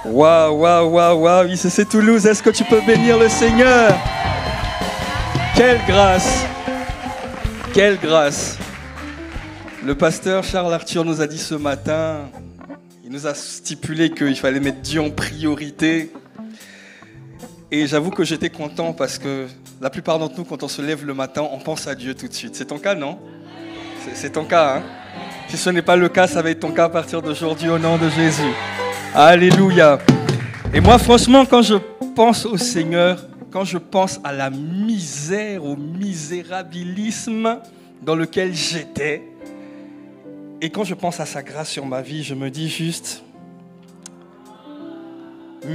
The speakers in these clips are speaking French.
Waouh, waouh, waouh, waouh, ICC Toulouse, est-ce que tu peux bénir le Seigneur? Quelle grâce! Quelle grâce! Le pasteur Charles Arthur nous a dit ce matin, il nous a stipulé qu'il fallait mettre Dieu en priorité. Et j'avoue que j'étais content parce que la plupart d'entre nous, quand on se lève le matin, on pense à Dieu tout de suite. C'est ton cas, non? C'est ton cas, hein? Si ce n'est pas le cas, ça va être ton cas à partir d'aujourd'hui au nom de Jésus. Alléluia. Et moi, franchement, quand je pense au Seigneur, quand je pense à la misère, au misérabilisme dans lequel j'étais, et quand je pense à sa grâce sur ma vie, je me dis juste,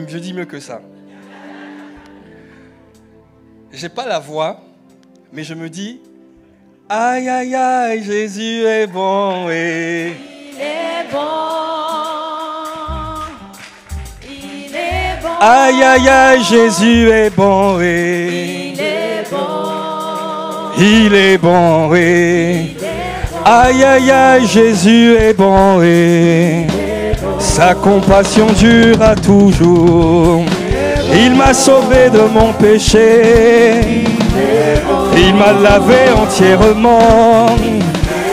je dis mieux que ça. J'ai pas la voix, mais je me dis, aïe, aïe, aïe, Jésus est bon, et... Il est bon. Il est bon. Aïe, aïe, aïe, Jésus est bon, et... Il est bon. Il est bon, et... Aïe, aïe, aïe, Jésus est bon, et... Sa compassion dure à toujours. Il m'a sauvé de mon péché. Il m'a lavé entièrement.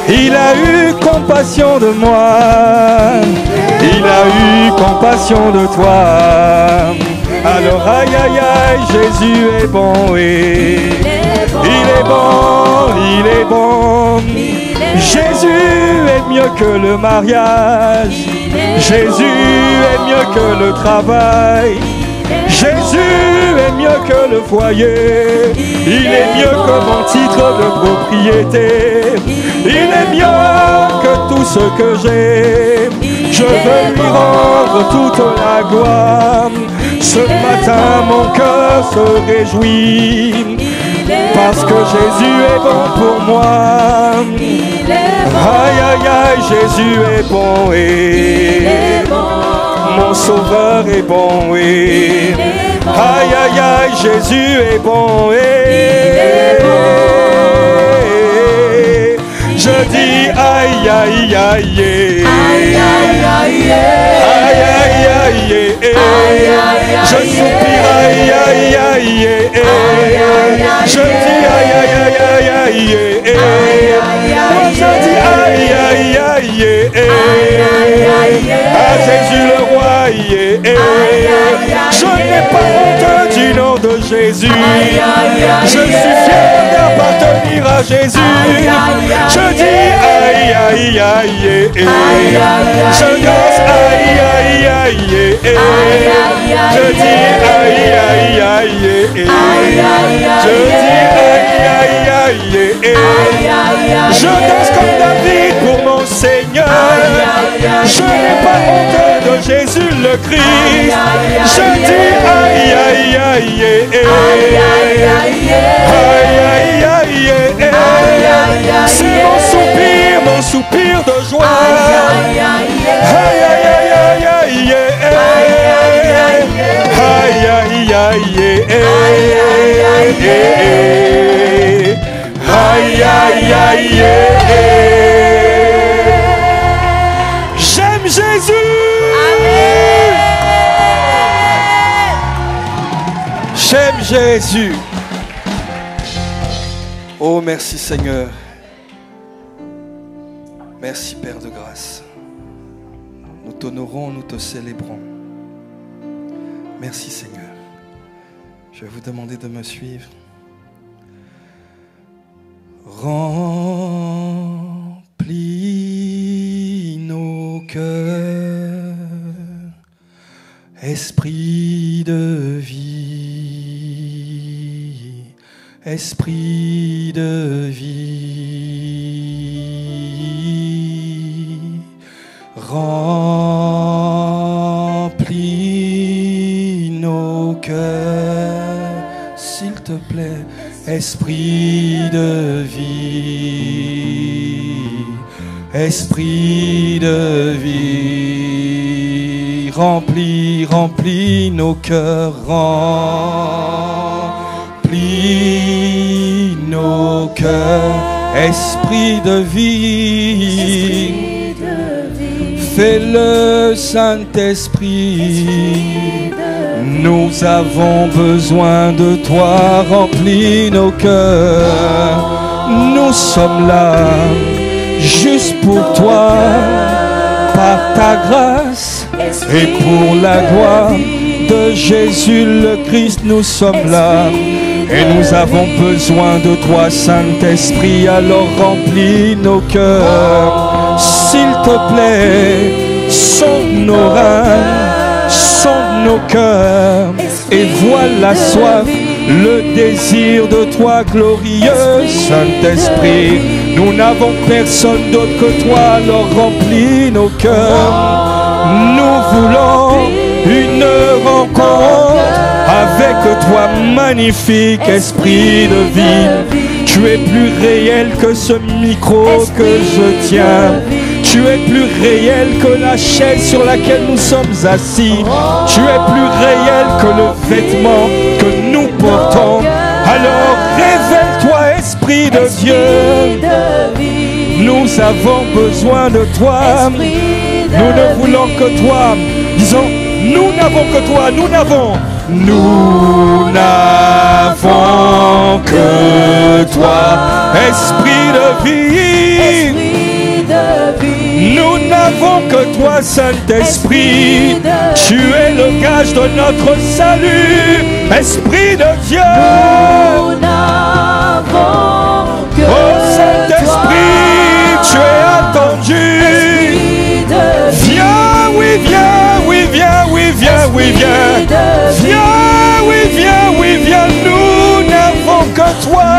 Il a eu compassion de moi. Il a eu compassion de toi. Alors aïe, aïe, aïe, Jésus est bon, et il est bon, il est bon. Jésus est mieux que le mariage. Jésus est mieux que le travail. Jésus est mieux que le foyer. Il est mieux que mon titre de propriété. Il est mieux que tout ce que j'ai. Je veux lui rendre toute la gloire. Ce matin mon cœur se réjouit parce que Jésus est bon pour moi. Aïe, aïe, aïe, Jésus est bon, et mon sauveur est bon, et aïe, aïe, aïe, Jésus est bon, et je dis aïe, aïe, aïe, aïe, aïe, aïe, aïe, aïe, je soupire aïe, aïe, aïe, je dis aïe, aïe, aïe, aïe, moi je dis aïe, aïe, aïe, à Jésus le roi, je n'ai pas honte du nom de Jésus. Je suis fier d'appartenir à Jésus. Je dis aïe, aïe, aïe, je danse aïe, aïe, aïe, je dis aïe, aïe, aïe, je dis aïe, aïe, aïe, je danse comme David pour mon Seigneur. Je n'ai pas honte de Jésus le Christ. Je dis aïe, aïe, aïe, aïe, aïe, c'est mon soupir de joie. Aïe, aïe, aïe, aïe, aïe, aïe, aïe, aïe, j'aime Jésus. J'aime Jésus. Oh, merci Seigneur. Merci Père de grâce. Nous t'honorons, nous te célébrons. Merci Seigneur. Je vais vous demander de me suivre. Remplis nos cœurs, esprit de vie, esprit de vie, remplis nos cœurs, s'il te plaît, esprit de vie, esprit de vie, remplis, remplis nos cœurs, remplis nos cœurs, esprit de vie, fais le Saint-Esprit Nous avons besoin de toi, remplis nos cœurs. Nous sommes là, juste pour toi, par ta grâce et pour la gloire de Jésus le Christ, nous sommes là. Et nous avons besoin de toi, Saint-Esprit, alors remplis nos cœurs. S'il te plaît, sonde nos reins, sonde nos cœurs, et vois la soif, le désir de toi glorieux, Saint-Esprit. Nous n'avons personne d'autre que toi, alors remplis nos cœurs. Nous voulons une rencontre avec toi, magnifique Esprit de vie. Tu es plus réel que ce micro que je tiens. Tu es plus réel que la chaise sur laquelle nous sommes assis. Tu es plus réel que le vêtement que nous portons. Alors révèle-toi, Esprit de Dieu. Nous avons besoin de toi. Nous ne voulons que toi. Disons, nous n'avons que toi. Nous n'avons que toi, Esprit de vie. Nous n'avons que toi, Saint-Esprit. Tu es le gage de notre salut, Esprit de Dieu. Oh Saint-Esprit, tu es attendu. Viens, oui, viens, oui, viens, oui, viens, oui, viens. Viens, oui, viens, oui, viens. Nous n'avons que toi.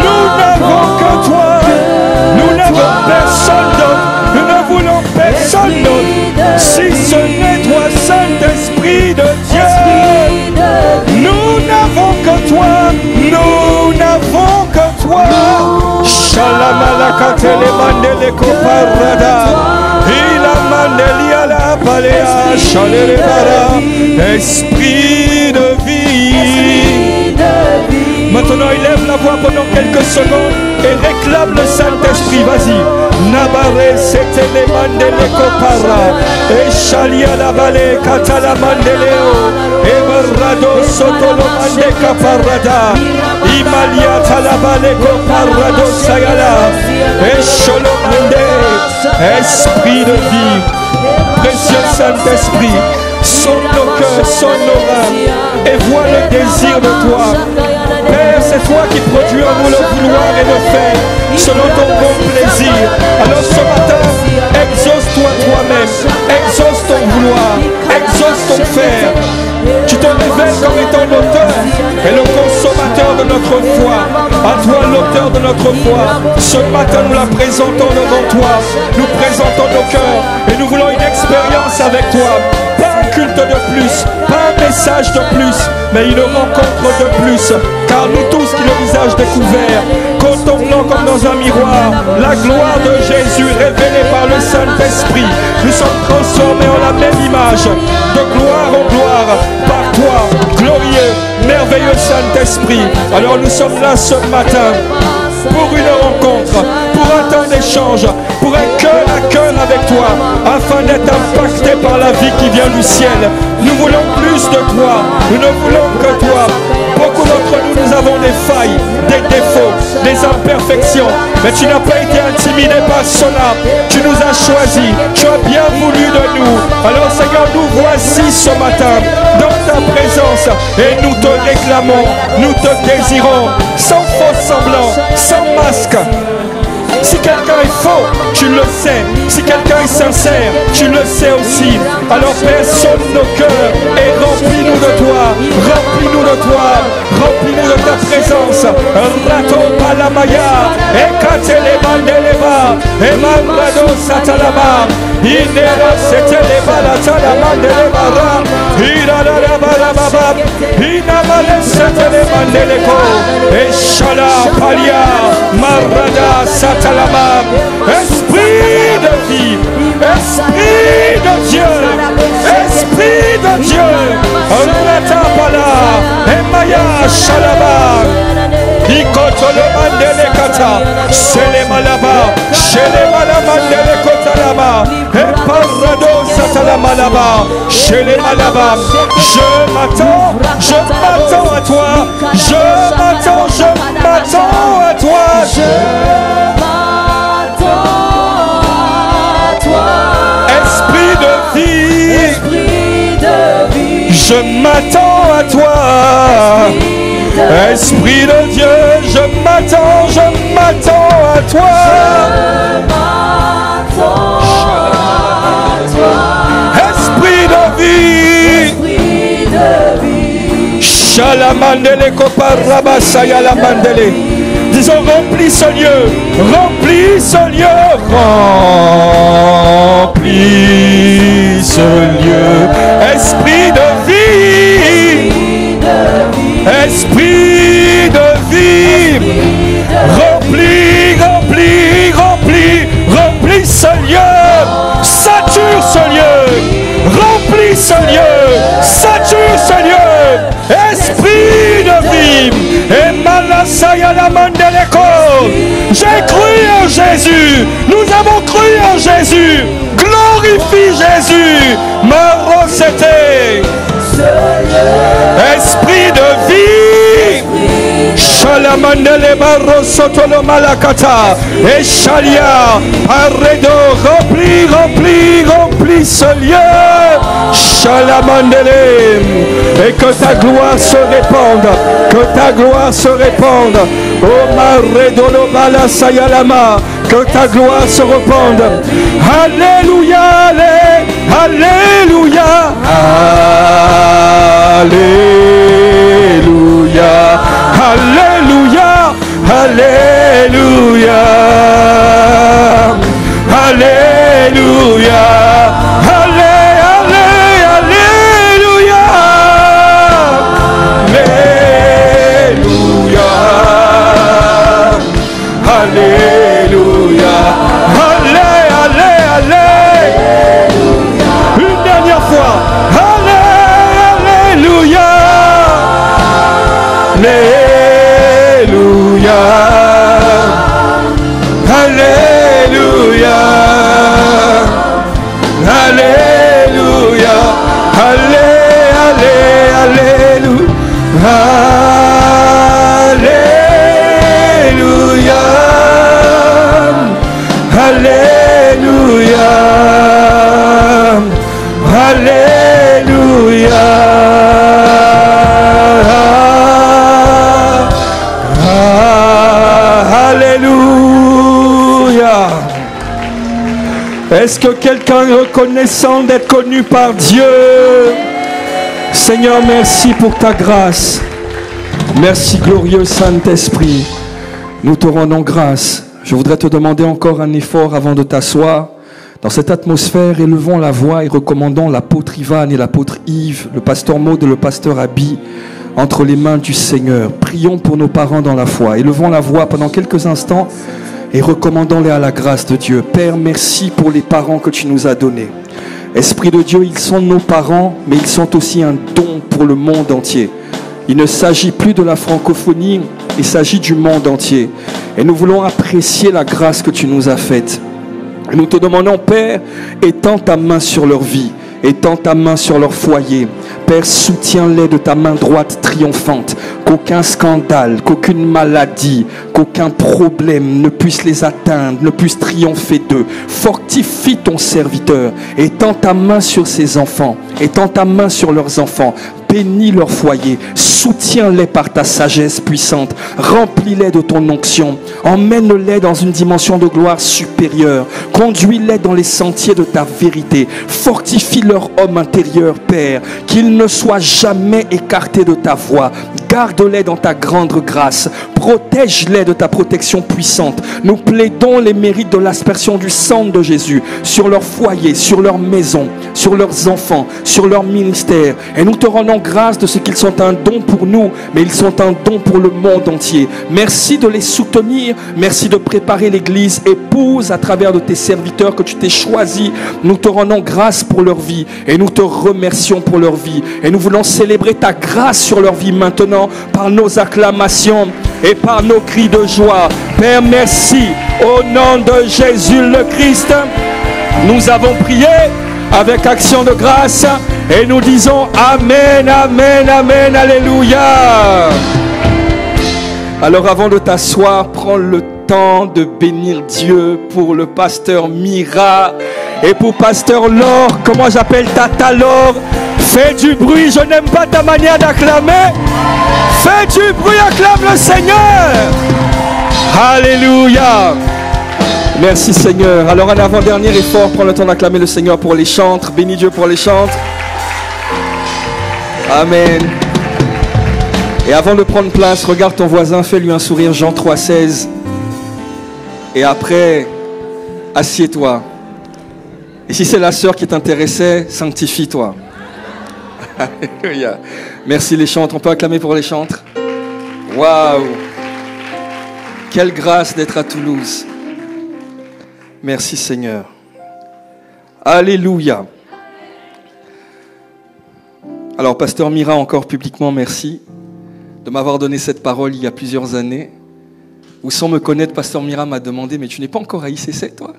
Nous n'avons que toi. Nous n'avons personne d'autre. Nous ne voulons personne d'autre. Si ce n'est toi, Saint-Esprit de Dieu. Nous n'avons que toi. Nous n'avons que toi. Shalamalakatele mandele koparada. Ila mandelia la balea chalere bara. Esprit de vie. Maintenant, élève la voix pendant quelques secondes et réclame le Saint-Esprit. Vas-y. Nabare c'était les mandele kopara. Et chalia la balea katala mandeleo. Et barrado sotolo mande kaparada. Imalia talabale koparado sayala. Et cholomande. Esprit de vie. Précieux Saint-Esprit. Sonde nos cœurs, sonde nos reins. Et vois le désir de toi. Père, c'est toi qui produis en nous le vouloir et le faire selon ton bon plaisir. Alors ce matin, exauce-toi toi-même, exauce ton vouloir, exauce ton faire. Tu te révèles comme étant l'auteur et le consommateur de notre foi. À toi l'auteur de notre foi. Ce matin nous la présentons devant toi. Nous présentons nos cœurs et nous voulons une expérience avec toi. Pas un culte de plus, pas un message de plus, mais une rencontre de plus. Car nous tous qui le visage découvert, contemplons comme dans un miroir la gloire de Jésus révélée par le Saint-Esprit. Nous sommes transformés en la même image, de gloire en gloire, par toi, glorieux, merveilleux Saint-Esprit. Alors nous sommes là ce matin pour une rencontre, pour un temps d'échange, pour un cœur à cœur avec toi, afin d'être impacté par la vie qui vient du ciel. Nous voulons plus de toi, nous ne voulons que toi. Beaucoup d'entre nous, nous avons des failles, des défauts, des imperfections, mais tu n'as pas été intimidé par cela. Tu nous as choisis, tu as bien voulu de nous. Alors Seigneur, nous voici ce matin dans ta présence et nous te réclamons, nous te désirons, sans faux semblant, sans masque. Si quelqu'un est faux, tu le sais. Si quelqu'un est sincère, tu le sais aussi. Alors Père, sonne nos cœurs et remplis-nous de toi. Remplis-nous de toi. Remplis-nous de ta présence. Rato palamaya. Ekatele mandeleba. Emambrado satalama. Inera seteleba la talamandeleba. Irararabarababa. Inamale setele mandeleko. Eshala palia. Marada satalama. Esprit de vie, Esprit de Dieu, Esprit de Dieu, Ratapala, Emaya Shalaba, Ikotolo mandele kata. Sele malaba. Shele malamandele kotalaba. Eparado satala malaba. Shele malaba. Je m'attends à toi. Je m'attends à toi. Esprit de vie, je m'attends à toi. Esprit de Dieu, je m'attends à toi. Esprit de vie, Shalamandele koparabasaya la mandele. Disons, remplis ce lieu, remplis ce lieu, remplis ce lieu. Esprit de vie, esprit de vie, remplis ce lieu, sature ce lieu, remplis ce lieu, sature ce lieu. Esprit de vie, et Malasaya la Mandeleko. J'ai cru en Jésus, nous avons cru en Jésus. Glorifie Jésus, Marosete. Esprit de vie, Shalamandele Barosotolo Malakata, et Shalia, Arredo, remplis ce lieu, Shalamandele, et que ta gloire se répande, oh Maredolo Bala Sayalama, que ta gloire se répande. Alléluia, Alléluia, Alléluia, Alléluia, Alléluia, Alléluia, Alléluia, allez. Une dernière fois. Alléluia. Alléluia. Alléluia. Alléluia. Alléluia, Alléluia, Alléluia. Est-ce que quelqu'un est reconnaissant d'être connu par Dieu? Seigneur, merci pour ta grâce. Merci, glorieux Saint-Esprit. Nous te rendons grâce. Je voudrais te demander encore un effort avant de t'asseoir. Dans cette atmosphère, élevons la voix et recommandons l'apôtre Ivan et l'apôtre Yves, le pasteur Maud et le pasteur Abi, entre les mains du Seigneur. Prions pour nos parents dans la foi. Élevons la voix pendant quelques instants et recommandons-les à la grâce de Dieu. Père, merci pour les parents que tu nous as donnés. Esprit de Dieu, ils sont nos parents, mais ils sont aussi un don pour le monde entier. Il ne s'agit plus de la francophonie, il s'agit du monde entier. Et nous voulons apprécier la grâce que tu nous as faite. Et nous te demandons, Père, étends ta main sur leur vie, étends ta main sur leur foyer. Père, soutiens-les de ta main droite triomphante. Qu'aucun scandale, qu'aucune maladie, qu'aucun problème ne puisse les atteindre, ne puisse triompher d'eux. Fortifie ton serviteur. Étends ta main sur ses enfants. Étends ta main sur leurs enfants. Bénis leur foyer, soutiens-les par ta sagesse puissante, remplis-les de ton onction, emmène-les dans une dimension de gloire supérieure, conduis-les dans les sentiers de ta vérité, fortifie leur homme intérieur, Père, qu'ils ne soient jamais écartés de ta voie, garde-les dans ta grande grâce, protège-les de ta protection puissante. Nous plaidons les mérites de l'aspersion du sang de Jésus sur leur foyer, sur leur maison, sur leurs enfants, sur leur ministère, et nous te rendons grâce de ce qu'ils sont un don pour nous, mais ils sont un don pour le monde entier. Merci de les soutenir, merci de préparer l'église épouse à travers de tes serviteurs que tu t'es choisis. Nous te rendons grâce pour leur vie et nous te remercions pour leur vie et nous voulons célébrer ta grâce sur leur vie maintenant par nos acclamations. et par nos cris de joie. Père, merci. Au nom de Jésus le Christ, nous avons prié avec action de grâce et nous disons Amen, Amen, Amen, Alléluia. Alors avant de t'asseoir, prends le temps de bénir Dieu pour le pasteur Mira et pour pasteur Laure. Comment j'appelle Tata Laure? Fais du bruit, je n'aime pas ta manière d'acclamer. Fais du bruit, acclame le Seigneur. Alléluia. Merci Seigneur. Alors un avant-dernier effort, prends le temps d'acclamer le Seigneur pour les chantres. Bénis Dieu pour les chantres. Amen. Et avant de prendre place, regarde ton voisin, fais-lui un sourire, Jean 3,16. Et après, assieds-toi. Et si c'est la sœur qui t'intéressait, sanctifie-toi. Alléluia. Merci les chantres. On peut acclamer pour les chantres. Waouh! Quelle grâce d'être à Toulouse. Merci Seigneur. Alléluia. Alors, pasteur Mira, encore publiquement, merci de m'avoir donné cette parole il y a plusieurs années, où sans me connaître, pasteur Mira m'a demandé, mais tu n'es pas encore à ICC, toi?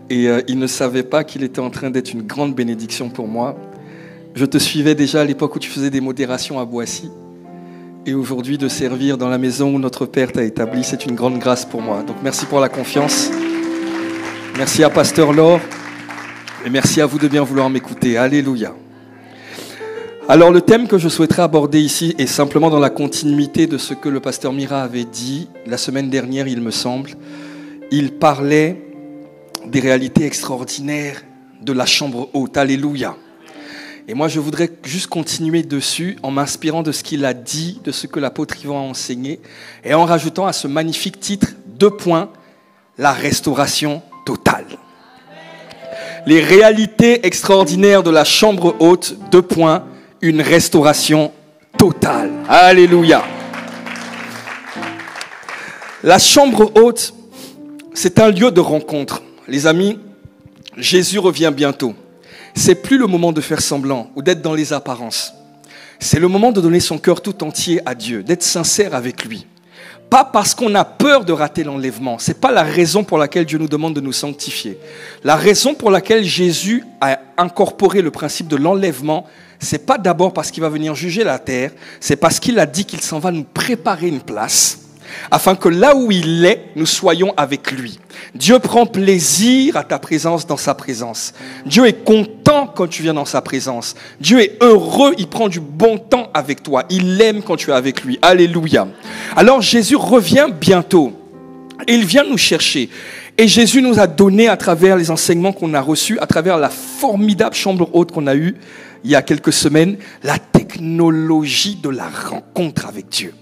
Et il ne savait pas qu'il était en train d'être une grande bénédiction pour moi. Je te suivais déjà à l'époque où tu faisais des modérations à Boissy. Et aujourd'hui, de servir dans la maison où notre Père t'a établi, c'est une grande grâce pour moi. Donc merci pour la confiance. Merci à pasteur Laure. Et merci à vous de bien vouloir m'écouter. Alléluia. Alors le thème que je souhaiterais aborder ici est simplement dans la continuité de ce que le pasteur Mira avait dit la semaine dernière, il me semble. Il parlait des réalités extraordinaires de la chambre haute. Alléluia. Et moi je voudrais juste continuer dessus en m'inspirant de ce qu'il a dit, de ce que l'apôtre Yvan a enseigné, et en rajoutant à ce magnifique titre 2 points, la restauration totale. Les réalités extraordinaires de la chambre haute, 2 points, une restauration totale. Alléluia. La chambre haute, c'est un lieu de rencontre. Les amis, Jésus revient bientôt. C'est plus le moment de faire semblant ou d'être dans les apparences. C'est le moment de donner son cœur tout entier à Dieu, d'être sincère avec lui. Pas parce qu'on a peur de rater l'enlèvement. Ce n'est pas la raison pour laquelle Dieu nous demande de nous sanctifier. La raison pour laquelle Jésus a incorporé le principe de l'enlèvement, ce n'est pas d'abord parce qu'il va venir juger la terre, c'est parce qu'il a dit qu'il s'en va nous préparer une place, afin que là où il est, nous soyons avec lui. Dieu prend plaisir à ta présence dans sa présence. Dieu est content quand tu viens dans sa présence. Dieu est heureux, il prend du bon temps avec toi. Il aime quand tu es avec lui. Alléluia. Alors Jésus revient bientôt. Et il vient nous chercher. Et Jésus nous a donné à travers les enseignements qu'on a reçus, à travers la formidable chambre haute qu'on a eue il y a quelques semaines, la technologie de la rencontre avec Dieu.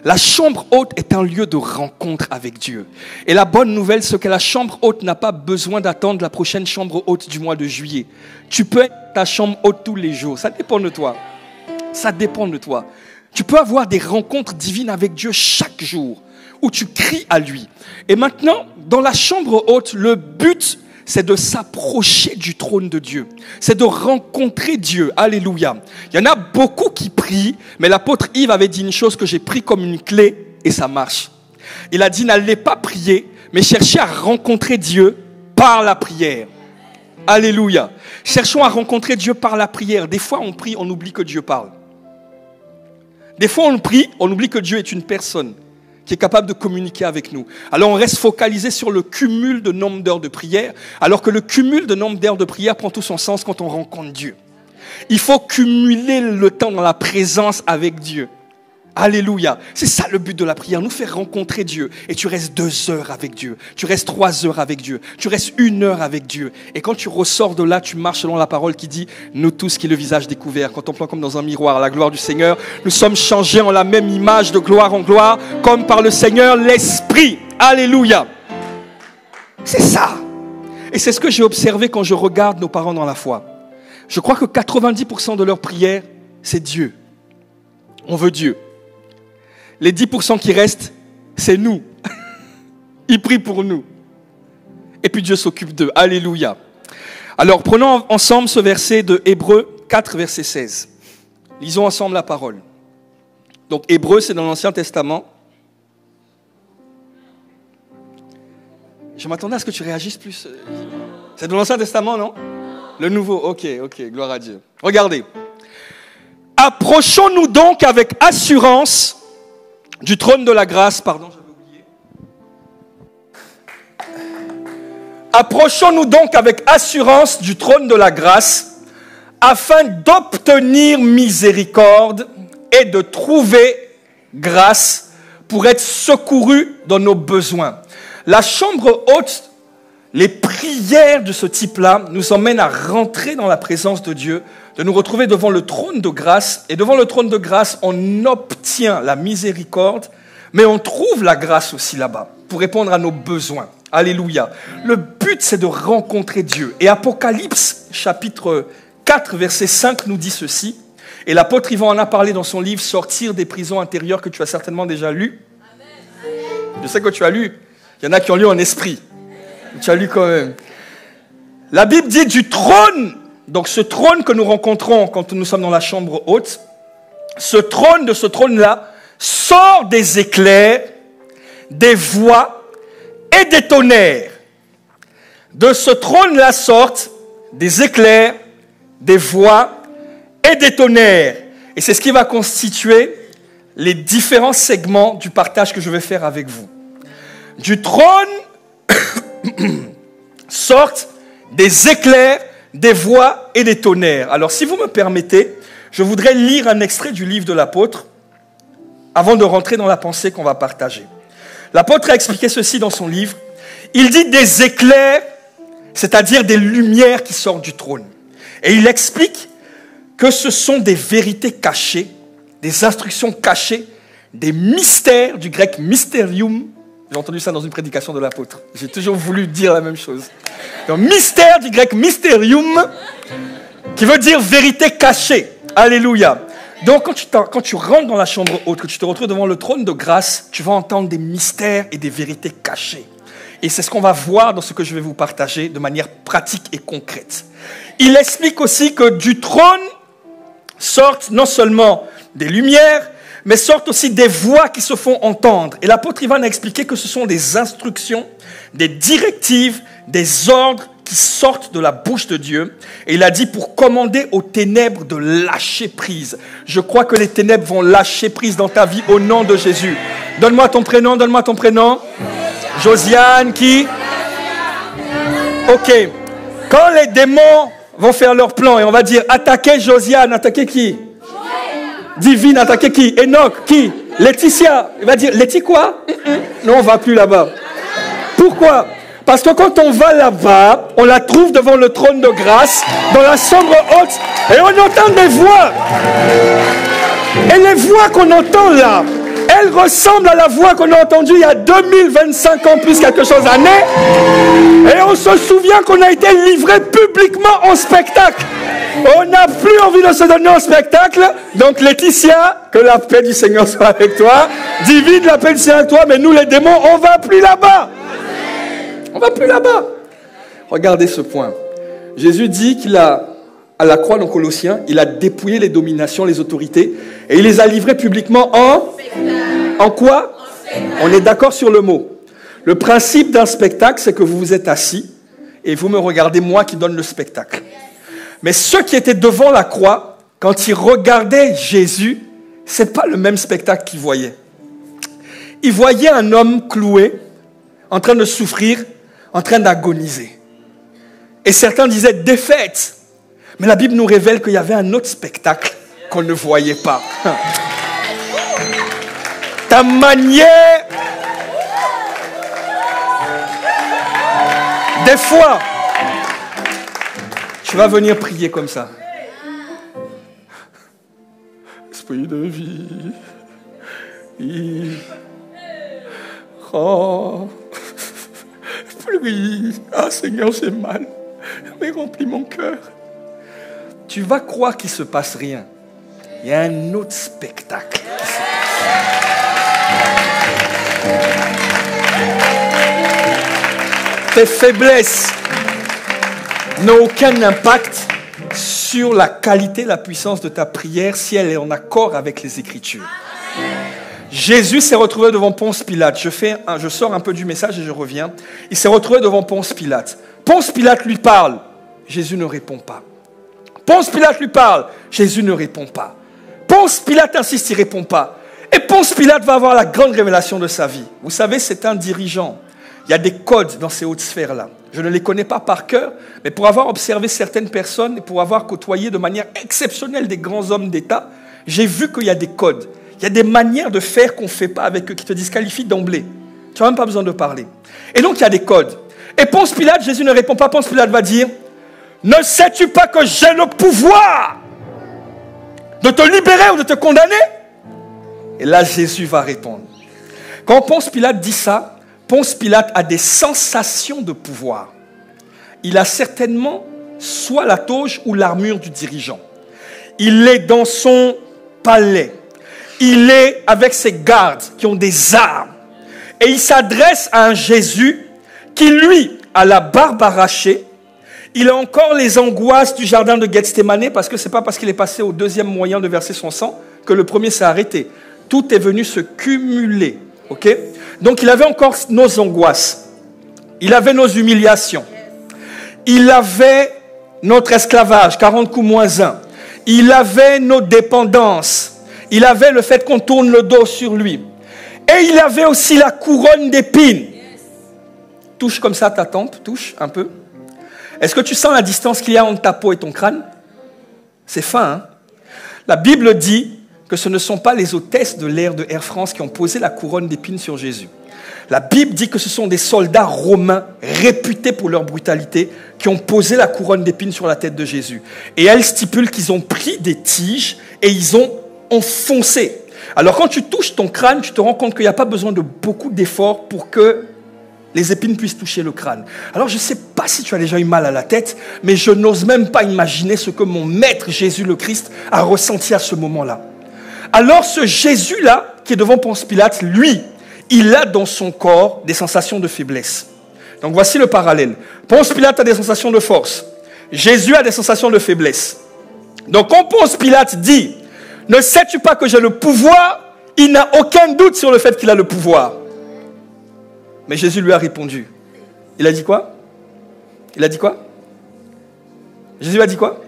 La chambre haute est un lieu de rencontre avec Dieu. Et la bonne nouvelle, c'est que la chambre haute n'a pas besoin d'attendre la prochaine chambre haute du mois de juillet. Tu peux être ta chambre haute tous les jours. Ça dépend de toi. Ça dépend de toi. Tu peux avoir des rencontres divines avec Dieu chaque jour, où tu cries à lui. Et maintenant, dans la chambre haute, le but, c'est de s'approcher du trône de Dieu. C'est de rencontrer Dieu. Alléluia. Il y en a beaucoup qui prient, mais l'apôtre Yves avait dit une chose que j'ai pris comme une clé et ça marche. Il a dit, n'allez pas prier, mais cherchez à rencontrer Dieu par la prière. Alléluia. Cherchons à rencontrer Dieu par la prière. Des fois, on prie, on oublie que Dieu parle. Des fois, on prie, on oublie que Dieu est une personne qui est capable de communiquer avec nous. Alors on reste focalisé sur le cumul de nombre d'heures de prière, alors que le cumul de nombre d'heures de prière prend tout son sens quand on rencontre Dieu. Il faut cumuler le temps dans la présence avec Dieu. Alléluia. C'est ça le but de la prière, nous faire rencontrer Dieu. Et tu restes 2 heures avec Dieu, tu restes 3 heures avec Dieu, tu restes 1 heure avec Dieu. Et quand tu ressors de là, tu marches selon la parole qui dit, nous tous qui le visage découvert, contemplant comme dans un miroir la gloire du Seigneur, nous sommes changés en la même image de gloire en gloire, comme par le Seigneur l'Esprit. Alléluia. C'est ça. Et c'est ce que j'ai observé quand je regarde nos parents dans la foi. Je crois que 90% de leurs prières, c'est Dieu. On veut Dieu. Les 10% qui restent, c'est nous. Ils prient pour nous. Et puis Dieu s'occupe d'eux. Alléluia. Alors prenons ensemble ce verset de Hébreux 4, verset 16. Lisons ensemble la parole. Donc Hébreu, c'est dans l'Ancien Testament. Je m'attendais à ce que tu réagisses plus. C'est dans l'Ancien Testament, non? Le Nouveau, ok, gloire à Dieu. Regardez. Approchons-nous donc avec assurance du trône de la grâce. Pardon, j'avais oublié. Approchons-nous donc avec assurance du trône de la grâce afin d'obtenir miséricorde et de trouver grâce pour être secourus dans nos besoins. La chambre haute, les prières de ce type-là nous emmènent à rentrer dans la présence de Dieu, de nous retrouver devant le trône de grâce. Et devant le trône de grâce, on obtient la miséricorde, mais on trouve la grâce aussi là-bas pour répondre à nos besoins. Alléluia. Le but, c'est de rencontrer Dieu. Et Apocalypse, chapitre 4, verset 5, nous dit ceci. Et l'apôtre Yvan en a parlé dans son livre « Sortir des prisons intérieures » que tu as certainement déjà lu. Je sais que tu as lu. Il y en a qui ont lu en esprit. Tu as lu quand même. La Bible dit du trône, donc ce trône que nous rencontrons quand nous sommes dans la chambre haute, de ce trône-là, sort des éclairs, des voix et des tonnerres. De ce trône-là sortent des éclairs, des voix et des tonnerres. Et c'est ce qui va constituer les différents segments du partage que je vais faire avec vous. Du trône sortent des éclairs, des voix et des tonnerres. Alors, si vous me permettez, je voudrais lire un extrait du livre de l'apôtre avant de rentrer dans la pensée qu'on va partager. L'apôtre a expliqué ceci dans son livre. Il dit des éclairs, c'est-à-dire des lumières qui sortent du trône. Et il explique que ce sont des vérités cachées, des instructions cachées, des mystères, du grec mysterium. J'ai entendu ça dans une prédication de l'apôtre. J'ai toujours voulu dire la même chose. Donc, mystère du grec mysterium, qui veut dire vérité cachée. Alléluia. Donc, quand tu rentres dans la chambre haute, que tu te retrouves devant le trône de grâce, tu vas entendre des mystères et des vérités cachées. Et c'est ce qu'on va voir dans ce que je vais vous partager de manière pratique et concrète. Il explique aussi que du trône sortent non seulement des lumières, mais sortent aussi des voix qui se font entendre. Et l'apôtre Ivan a expliqué que ce sont des instructions, des directives, des ordres qui sortent de la bouche de Dieu. Et il a dit pour commander aux ténèbres de lâcher prise. Je crois que les ténèbres vont lâcher prise dans ta vie au nom de Jésus. Donne-moi ton prénom, donne-moi ton prénom. Josiane, qui? Ok. Quand les démons vont faire leur plan et on va dire attaquer Josiane, attaquer qui? Divine, attaquer qui? Enoch, qui? Laetitia. Il va dire, Laetitia quoi? Non, on ne va plus là-bas. Pourquoi? Parce que quand on va là-bas, on la trouve devant le trône de grâce, dans la chambre haute, et on entend des voix. Et les voix qu'on entend là, elles ressemblent à la voix qu'on a entendue il y a 2025 ans plus quelque chose d'années. Et on se souvient qu'on a été livré publiquement en spectacle. On n'a plus envie de se donner en spectacle. Donc Laetitia, que la paix du Seigneur soit avec toi. Divine, la paix du Seigneur avec toi. Mais nous les démons, on ne va plus là-bas. On ne va plus là-bas. Regardez ce point. Jésus dit qu'il a, à la croix dans Colossiens, il a dépouillé les dominations, les autorités. Et il les a livrées publiquement en quoi? On est d'accord sur le mot. Le principe d'un spectacle, c'est que vous vous êtes assis et vous me regardez, moi qui donne le spectacle. Mais ceux qui étaient devant la croix, quand ils regardaient Jésus, ce n'est pas le même spectacle qu'ils voyaient. Ils voyaient un homme cloué, en train de souffrir, en train d'agoniser. Et certains disaient défaite. Mais la Bible nous révèle qu'il y avait un autre spectacle qu'on ne voyait pas. Ta manière, des fois, tu vas venir prier comme ça. Esprit de vie, il rend, prie. Ah Seigneur, j'ai mal, mais remplis mon cœur. Tu vas croire qu'il ne se passe rien. Il y a un autre spectacle qui se passe. Tes faiblesses n'ont aucun impact sur la qualité, la puissance de ta prière si elle est en accord avec les Écritures. Jésus s'est retrouvé devant Ponce Pilate. Je sors un peu du message et je reviens. Il s'est retrouvé devant Ponce Pilate. Ponce Pilate lui parle. Jésus ne répond pas. Ponce Pilate lui parle. Jésus ne répond pas. Ponce Pilate insiste, il ne répond pas. Et Ponce Pilate va avoir la grande révélation de sa vie. Vous savez, c'est un dirigeant. Il y a des codes dans ces hautes sphères-là. Je ne les connais pas par cœur, mais pour avoir observé certaines personnes et pour avoir côtoyé de manière exceptionnelle des grands hommes d'État, j'ai vu qu'il y a des codes. Il y a des manières de faire qu'on ne fait pas avec eux, qui te disqualifient d'emblée. Tu n'as même pas besoin de parler. Et donc, il y a des codes. Et Ponce Pilate, Jésus ne répond pas. Ponce Pilate va dire, « Ne sais-tu pas que j'ai le pouvoir de te libérer ou de te condamner ?» Et là, Jésus va répondre. Quand Ponce Pilate dit ça, Ponce Pilate a des sensations de pouvoir. Il a certainement soit la toge ou l'armure du dirigeant. Il est dans son palais. Il est avec ses gardes qui ont des armes. Et il s'adresse à un Jésus qui, lui, a la barbe arrachée. Il a encore les angoisses du jardin de Gethsémane parce que ce n'est pas parce qu'il est passé au deuxième moyen de verser son sang que le premier s'est arrêté. Tout est venu se cumuler. Okay? Donc il avait encore nos angoisses. Il avait nos humiliations. Il avait notre esclavage, 40 coups moins 1. Il avait nos dépendances. Il avait le fait qu'on tourne le dos sur lui. Et il avait aussi la couronne d'épines. Touche comme ça ta tempe, touche un peu. Est-ce que tu sens la distance qu'il y a entre ta peau et ton crâne? C'est fin, hein? La Bible dit que ce ne sont pas les hôtesses de l'ère de Air France qui ont posé la couronne d'épines sur Jésus. La Bible dit que ce sont des soldats romains réputés pour leur brutalité qui ont posé la couronne d'épines sur la tête de Jésus. Et elle stipule qu'ils ont pris des tiges et ils ont enfoncé. Alors quand tu touches ton crâne, tu te rends compte qu'il n'y a pas besoin de beaucoup d'efforts pour que les épines puissent toucher le crâne. Alors je ne sais pas si tu as déjà eu mal à la tête, mais je n'ose même pas imaginer ce que mon maître Jésus le Christ a ressenti à ce moment-là. Alors ce Jésus-là, qui est devant Ponce Pilate, lui, il a dans son corps des sensations de faiblesse. Donc voici le parallèle. Ponce Pilate a des sensations de force. Jésus a des sensations de faiblesse. Donc quand Ponce Pilate dit, ne sais-tu pas que j'ai le pouvoir? Il n'a aucun doute sur le fait qu'il a le pouvoir. Mais Jésus lui a répondu. Il a dit quoi? Il a dit quoi? Jésus a dit quoi?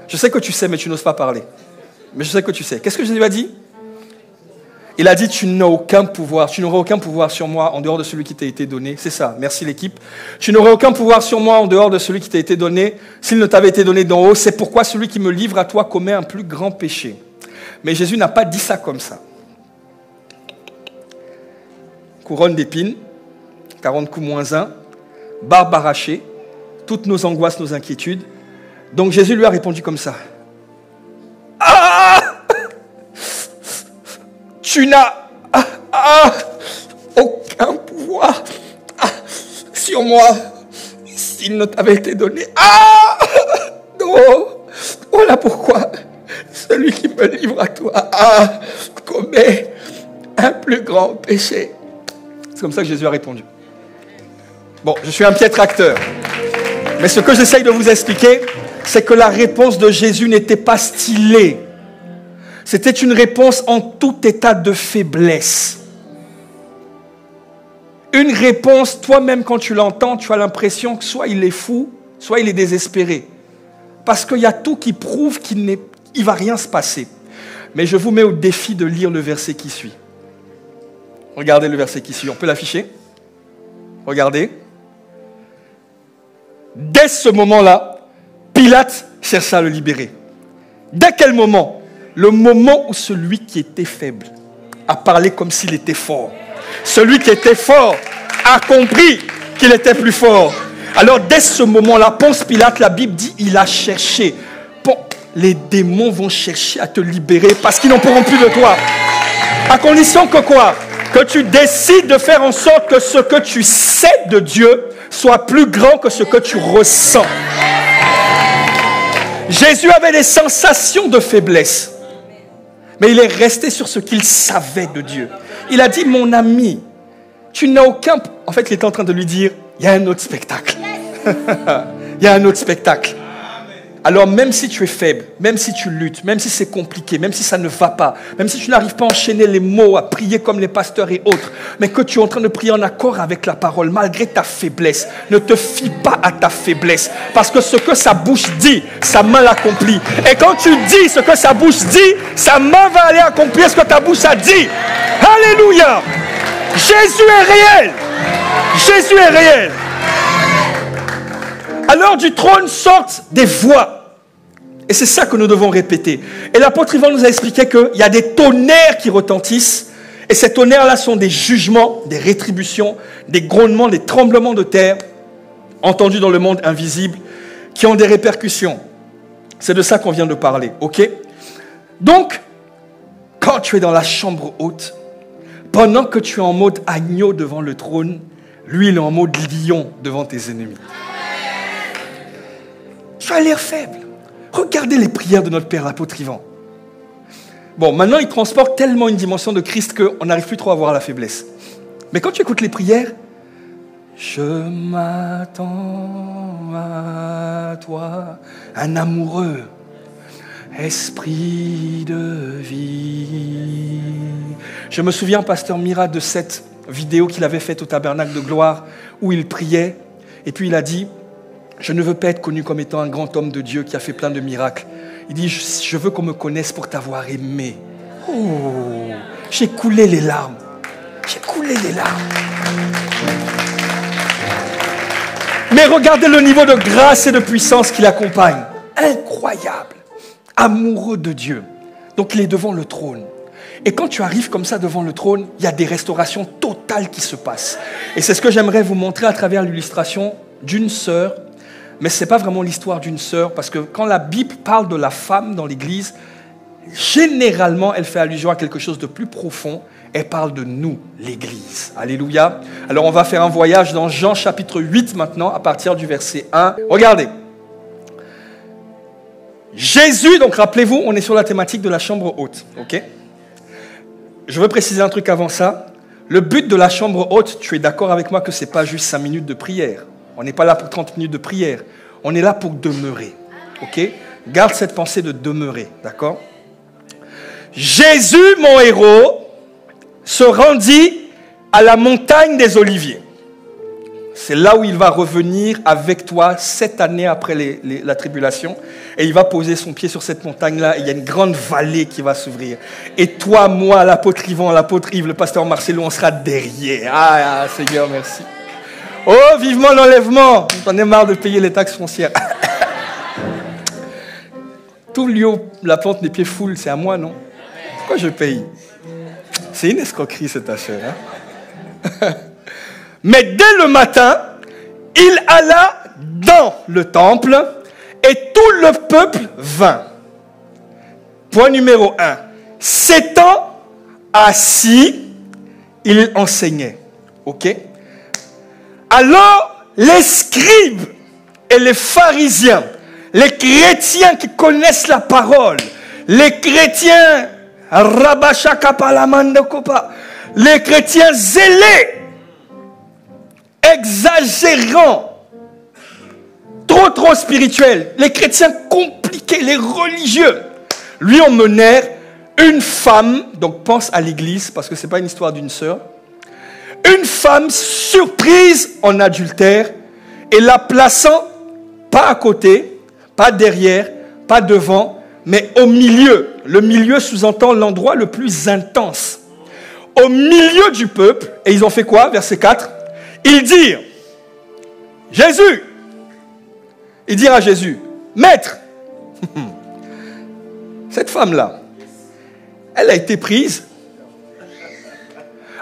Je sais que tu sais, mais tu n'oses pas parler. Mais je sais que tu sais. Qu'est-ce que Jésus a dit? Il a dit, tu n'as aucun pouvoir. Tu n'auras aucun pouvoir sur moi en dehors de celui qui t'a été donné. C'est ça, merci l'équipe. Tu n'auras aucun pouvoir sur moi en dehors de celui qui t'a été donné. S'il ne t'avait été donné d'en haut, c'est pourquoi celui qui me livre à toi commet un plus grand péché. Mais Jésus n'a pas dit ça comme ça. Couronne d'épines, 40 coups moins 1, barbe arrachée, toutes nos angoisses, nos inquiétudes. Donc Jésus lui a répondu comme ça. Ah! Tu n'as aucun pouvoir sur moi s'il ne t'avait été donné. Non! Voilà pourquoi celui qui me livre à toi commet un plus grand péché. C'est comme ça que Jésus a répondu. Bon, je suis un piètre acteur. Mais ce que j'essaye de vous expliquer, c'est que la réponse de Jésus n'était pas stylée. C'était une réponse en tout état de faiblesse. Une réponse, toi-même quand tu l'entends, tu as l'impression que soit il est fou, soit il est désespéré. Parce qu'il y a tout qui prouve qu'il ne va rien se passer. Mais je vous mets au défi de lire le verset qui suit. Regardez le verset qui suit. On peut l'afficher? Regardez. Dès ce moment-là, Pilate chercha à le libérer. Dès quel moment? Le moment où celui qui était faible a parlé comme s'il était fort. Celui qui était fort a compris qu'il était plus fort. Alors dès ce moment-là, Ponce Pilate, la Bible dit, il a cherché. Bon, les démons vont chercher à te libérer parce qu'ils n'en pourront plus de toi. À condition que quoi? Que tu décides de faire en sorte que ce que tu sais de Dieu soit plus grand que ce que tu ressens. Jésus avait des sensations de faiblesse. Mais il est resté sur ce qu'il savait de Dieu. Il a dit, mon ami, tu n'as aucun... En fait, il était en train de lui dire, il y a un autre spectacle. Il y a un autre spectacle. Alors même si tu es faible, même si tu luttes, même si c'est compliqué, même si ça ne va pas, même si tu n'arrives pas à enchaîner les mots, à prier comme les pasteurs et autres, mais que tu es en train de prier en accord avec la parole, malgré ta faiblesse, ne te fie pas à ta faiblesse. Parce que ce que sa bouche dit, sa main l'accomplit. Et quand tu dis ce que sa bouche dit, sa main va aller accomplir ce que ta bouche a dit. Alléluia! Jésus est réel! Jésus est réel! Alors du trône sortent des voix. Et c'est ça que nous devons répéter. Et l'apôtre Yvan nous a expliqué qu'il y a des tonnerres qui retentissent. Et ces tonnerres-là sont des jugements, des rétributions, des grondements, des tremblements de terre, entendus dans le monde invisible, qui ont des répercussions. C'est de ça qu'on vient de parler, ok? Donc, quand tu es dans la chambre haute, pendant que tu es en mode agneau devant le trône, lui, il est en mode lion devant tes ennemis. Tu as l'air faible. Regardez les prières de notre Père, l'apôtre Yvan. Bon, maintenant, il transporte tellement une dimension de Christ qu'on n'arrive plus trop à voir la faiblesse. Mais quand tu écoutes les prières, je m'attends à toi, un amoureux, esprit de vie. Je me souviens, pasteur Mira, de cette vidéo qu'il avait faite au tabernacle de gloire, où il priait, et puis il a dit, je ne veux pas être connu comme étant un grand homme de Dieu qui a fait plein de miracles. Il dit, je veux qu'on me connaisse pour t'avoir aimé. Oh, j'ai coulé les larmes. J'ai coulé les larmes. Mais regardez le niveau de grâce et de puissance qui l'accompagne. Incroyable. Amoureux de Dieu. Donc il est devant le trône. Et quand tu arrives comme ça devant le trône, il y a des restaurations totales qui se passent. Et c'est ce que j'aimerais vous montrer à travers l'illustration d'une sœur. Mais ce n'est pas vraiment l'histoire d'une sœur, parce que quand la Bible parle de la femme dans l'Église, généralement, elle fait allusion à quelque chose de plus profond. Elle parle de nous, l'Église. Alléluia. Alors, on va faire un voyage dans Jean chapitre 8 maintenant, à partir du verset 1. Regardez. Jésus, donc rappelez-vous, on est sur la thématique de la chambre haute. Ok ? Je veux préciser un truc avant ça. Le but de la chambre haute, tu es d'accord avec moi que ce n'est pas juste 5 minutes de prière. On n'est pas là pour 30 minutes de prière. On est là pour demeurer. Ok ? Garde cette pensée de demeurer. D'accord ? Jésus, mon héros, se rendit à la montagne des Oliviers. C'est là où il va revenir avec toi 7 années après la tribulation. Et il va poser son pied sur cette montagne-là. Et il y a une grande vallée qui va s'ouvrir. Et toi, moi, l'apôtre Yvan, l'apôtre Yves, le pasteur Marcelo, on sera derrière. Ah, Seigneur, merci. Oh, vivement l'enlèvement. J'en ai marre de payer les taxes foncières. Tout lieu où la plante des pieds foule, c'est à moi, non? Pourquoi je paye? C'est une escroquerie, cette affaire. Hein? Mais dès le matin, il alla dans le temple et tout le peuple vint. Point numéro 1. S'étant assis, il enseignait. Ok? Alors, les scribes et les pharisiens, les chrétiens qui connaissent la parole, les chrétiens, les chrétiens zélés, exagérants, trop spirituels, les chrétiens compliqués, les religieux, lui emmenèrent une femme, donc pense à l'église, parce que ce n'est pas une histoire d'une sœur, une femme surprise en adultère et la plaçant pas à côté, pas derrière, pas devant, mais au milieu. Le milieu sous-entend l'endroit le plus intense. Au milieu du peuple, et ils ont fait quoi? Verset 4. Ils dirent, Jésus, ils dirent à Jésus, Maître, cette femme-là, elle a été prise.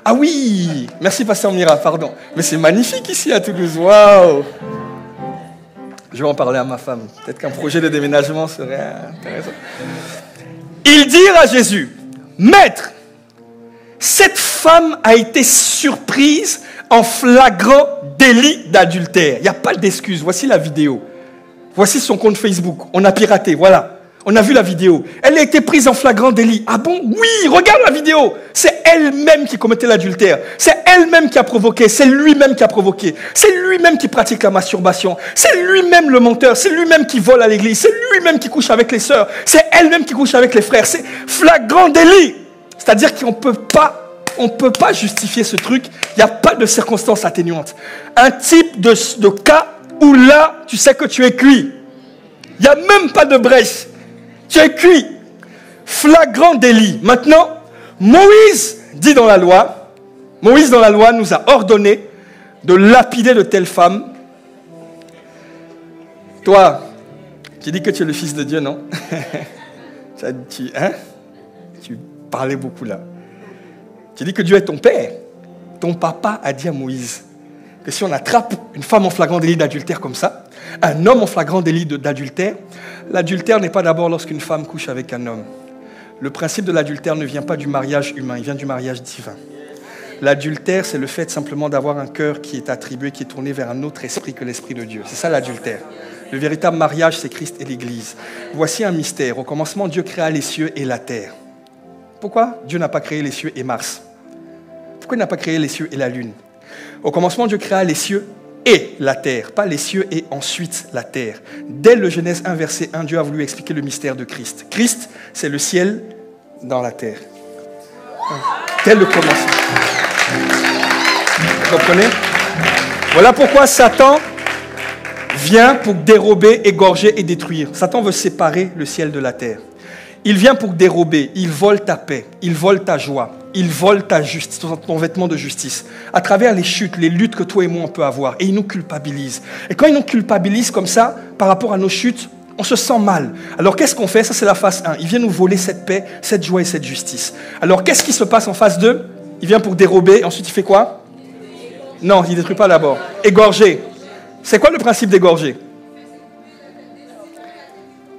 Ah oui, merci Pasteur Mira, pardon. Mais c'est magnifique ici à Toulouse, waouh. Je vais en parler à ma femme. Peut-être qu'un projet de déménagement serait intéressant. Ils dirent à Jésus, Maître, cette femme a été surprise en flagrant délit d'adultère. Il n'y a pas d'excuse. Voici la vidéo. Voici son compte Facebook. On a piraté, voilà. On a vu la vidéo. Elle a été prise en flagrant délit. Ah bon? Oui, regarde la vidéo. C'est elle-même qui commettait l'adultère. C'est elle-même qui a provoqué. C'est lui-même qui a provoqué. C'est lui-même qui pratique la masturbation. C'est lui-même le menteur. C'est lui-même qui vole à l'église. C'est lui-même qui couche avec les sœurs. C'est elle-même qui couche avec les frères. C'est flagrant délit. C'est-à-dire qu'on ne peut pas justifier ce truc. Il n'y a pas de circonstances atténuantes. Un type de cas où là, tu sais que tu es cuit. Il n'y a même pas de brèche. Tu es cuit. Flagrant délit. Maintenant, Moïse dit dans la loi, Moïse dans la loi nous a ordonné de lapider de telles femmes. Toi, tu dis que tu es le fils de Dieu, non? Tu parlais beaucoup là. Tu dis que Dieu est ton père. Ton papa a dit à Moïse que si on attrape une femme en flagrant délit d'adultère comme ça, un homme en flagrant délit d'adultère, l'adultère n'est pas d'abord lorsqu'une femme couche avec un homme. Le principe de l'adultère ne vient pas du mariage humain, il vient du mariage divin. L'adultère, c'est le fait simplement d'avoir un cœur qui est attribué, qui est tourné vers un autre esprit que l'esprit de Dieu. C'est ça l'adultère. Le véritable mariage, c'est Christ et l'Église. Voici un mystère. Au commencement, Dieu créa les cieux et la terre. Pourquoi Dieu n'a pas créé les cieux et Mars? Pourquoi il n'a pas créé les cieux et la lune? Au commencement, Dieu créa les cieux et la terre, pas les cieux et ensuite la terre. Dès le Genèse 1, verset 1, Dieu a voulu expliquer le mystère de Christ. Christ, c'est le ciel dans la terre. Dès le commencement. Vous comprenez? Voilà pourquoi Satan vient pour dérober, égorger et détruire. Satan veut séparer le ciel de la terre. Il vient pour dérober, il vole ta paix, il vole ta joie, il vole ta justice, ton vêtement de justice, à travers les chutes, les luttes que toi et moi on peut avoir. Et il nous culpabilise. Et quand il nous culpabilise comme ça, par rapport à nos chutes, on se sent mal. Alors qu'est-ce qu'on fait? Ça c'est la phase 1. Il vient nous voler cette paix, cette joie et cette justice. Alors qu'est-ce qui se passe en phase 2? Il vient pour dérober, et ensuite il fait quoi? Non, il ne détruit pas d'abord. Égorger. C'est quoi le principe d'égorger?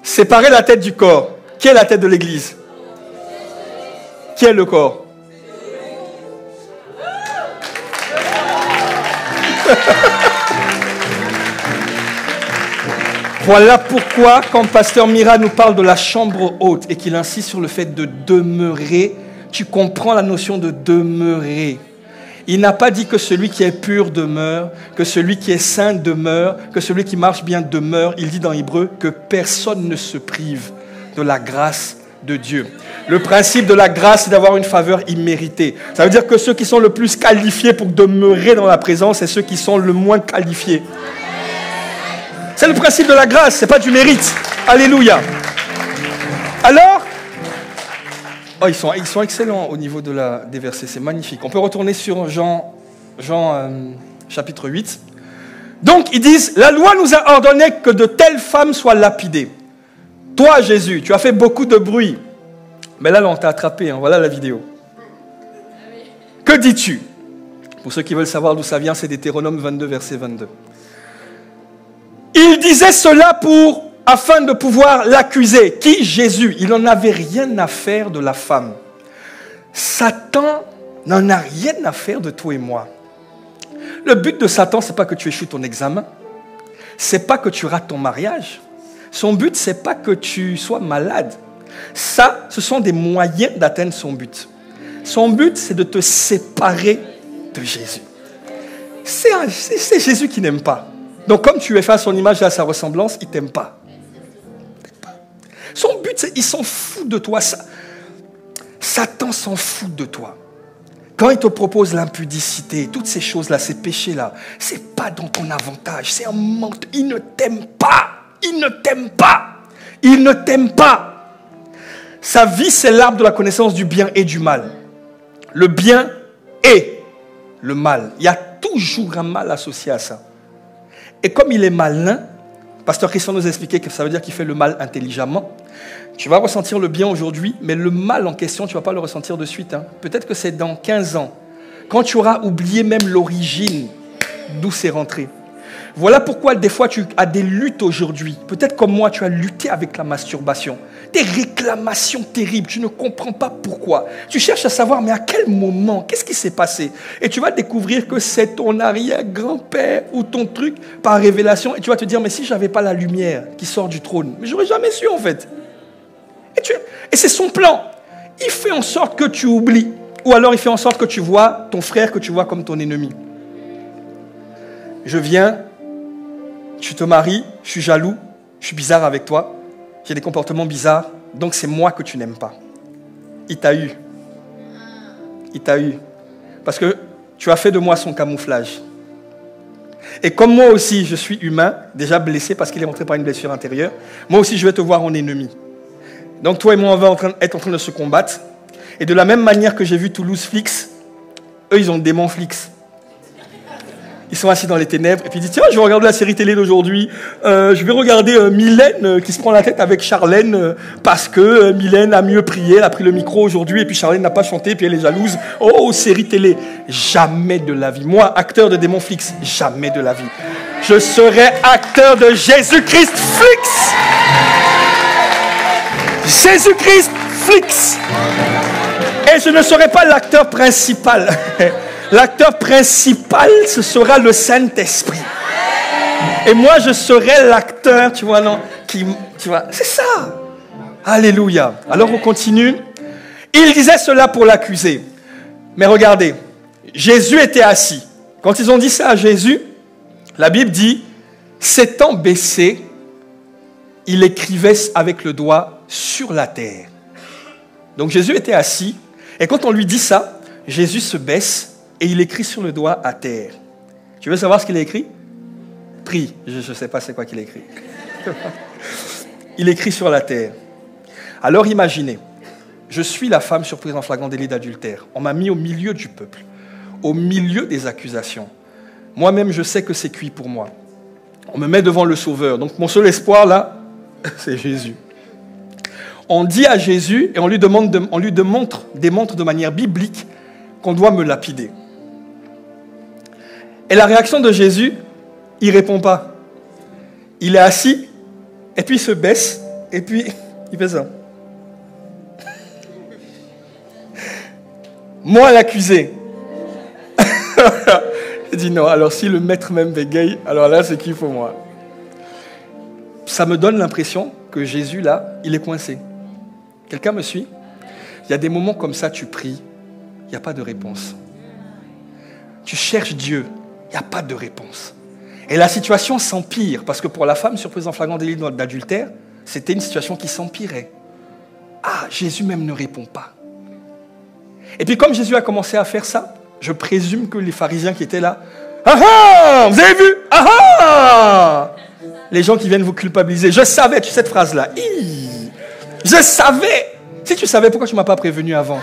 Séparer la tête du corps. Qui est la tête de l'Église? Qui est le corps? Voilà pourquoi, quand Pasteur Mira nous parle de la chambre haute et qu'il insiste sur le fait de demeurer, tu comprends la notion de demeurer. Il n'a pas dit que celui qui est pur demeure, que celui qui est saint demeure, que celui qui marche bien demeure. Il dit dans Hébreu que personne ne se prive de la grâce de Dieu. Le principe de la grâce, c'est d'avoir une faveur imméritée. Ça veut dire que ceux qui sont le plus qualifiés pour demeurer dans la présence, c'est ceux qui sont le moins qualifiés. C'est le principe de la grâce, ce n'est pas du mérite. Alléluia. Alors, ils sont excellents au niveau des versets, c'est magnifique. On peut retourner sur Jean chapitre 8. Donc, ils disent, la loi nous a ordonné que de telles femmes soient lapidées. Toi, Jésus, tu as fait beaucoup de bruit. Mais là, on t'a attrapé. Voilà la vidéo. Que dis-tu? Pour ceux qui veulent savoir d'où ça vient, c'est Deutéronome 22, verset 22. Il disait cela afin de pouvoir l'accuser. Qui? Jésus. Il n'en avait rien à faire de la femme. Satan n'en a rien à faire de toi et moi. Le but de Satan, ce n'est pas que tu échoues ton examen. Ce n'est pas que tu rates ton mariage. Son but, ce n'est pas que tu sois malade. Ça, ce sont des moyens d'atteindre son but. Son but, c'est de te séparer de Jésus. C'est Jésus qui n'aime pas. Donc, comme tu es fait à son image et à sa ressemblance, il ne t'aime pas. Son but, c'est qu'il s'en fout de toi. Satan s'en fout de toi. Quand il te propose l'impudicité, toutes ces choses-là, ces péchés-là, ce n'est pas dans ton avantage. C'est un menteur. Il ne t'aime pas. Il ne t'aime pas. Il ne t'aime pas. Sa vie, c'est l'arbre de la connaissance du bien et du mal. Le bien et le mal. Il y a toujours un mal associé à ça. Et comme il est malin, Pasteur Christian nous a expliqué que ça veut dire qu'il fait le mal intelligemment. Tu vas ressentir le bien aujourd'hui, mais le mal en question, tu ne vas pas le ressentir de suite. Peut-être que c'est dans 15 ans, quand tu auras oublié même l'origine d'où c'est rentré. Voilà pourquoi des fois tu as des luttes aujourd'hui. Peut-être comme moi, tu as lutté avec la masturbation. Des réclamations terribles, tu ne comprends pas pourquoi. Tu cherches à savoir, mais à quel moment, qu'est-ce qui s'est passé? Et tu vas découvrir que c'est ton arrière-grand-père ou ton truc par révélation. Et tu vas te dire, mais si je n'avais pas la lumière qui sort du trône, mais je n'aurais jamais su en fait. Et c'est son plan. Il fait en sorte que tu oublies. Ou alors il fait en sorte que tu vois ton frère, que tu vois comme ton ennemi. Je viens, tu te maries, je suis jaloux, je suis bizarre avec toi, j'ai des comportements bizarres, donc c'est moi que tu n'aimes pas. Il t'a eu. Il t'a eu. Parce que tu as fait de moi son camouflage. Et comme moi aussi, je suis humain, déjà blessé parce qu'il est rentré par une blessure intérieure, moi aussi, je vais te voir en ennemi. Donc toi et moi, on va être en train de se combattre. Et de la même manière que j'ai vu Toulouse Flix, eux, ils ont Démon Flix. Ils sont assis dans les ténèbres et puis ils disent, tiens, je vais regarder la série télé d'aujourd'hui. Je vais regarder Mylène qui se prend la tête avec Charlène parce que Mylène a mieux prié, elle a pris le micro aujourd'hui et puis Charlène n'a pas chanté, puis elle est jalouse. Oh, série télé. Jamais de la vie. Moi, acteur de Démon Flix, jamais de la vie. Je serai acteur de Jésus-Christ Flix. Jésus-Christ Flix. Et je ne serai pas l'acteur principal. L'acteur principal, ce sera le Saint-Esprit. Et moi, je serai l'acteur, tu vois, non, tu vois, c'est ça. Alléluia. Alors, on continue. Il disait cela pour l'accuser. Mais regardez, Jésus était assis. Quand ils ont dit ça à Jésus, la Bible dit, s'étant baissé, il écrivait avec le doigt sur la terre. Donc, Jésus était assis. Et quand on lui dit ça, Jésus se baisse et il écrit sur le doigt à terre. Tu veux savoir ce qu'il a écrit? Prie. Je ne sais pas c'est quoi qu'il a écrit. Il écrit sur la terre. Alors imaginez, je suis la femme surprise en flagrant délit d'adultère. On m'a mis au milieu du peuple, au milieu des accusations. Moi-même, je sais que c'est cuit pour moi. On me met devant le Sauveur. Donc mon seul espoir là, c'est Jésus. On dit à Jésus et on lui démontre de manière biblique qu'on doit me lapider. Et la réaction de Jésus, il ne répond pas. Il est assis, et puis il se baisse, et puis il fait ça. Moi, l'accusé. Il dit non, alors si le maître même bégaye, alors là, c'est qui pour moi? Ça me donne l'impression que Jésus, là, il est coincé. Quelqu'un me suit? Il y a des moments comme ça, tu pries, il n'y a pas de réponse. Tu cherches Dieu, il n'y a pas de réponse. Et la situation s'empire, parce que pour la femme surprise en flagrant délit d'adultère, c'était une situation qui s'empirait. Ah, Jésus même ne répond pas. Et puis comme Jésus a commencé à faire ça, je présume que les pharisiens qui étaient là, ah ah, vous avez vu? Ah ah, les gens qui viennent vous culpabiliser. Je savais, tu sais cette phrase-là. Je savais. Si tu savais, pourquoi tu ne m'as pas prévenu avant?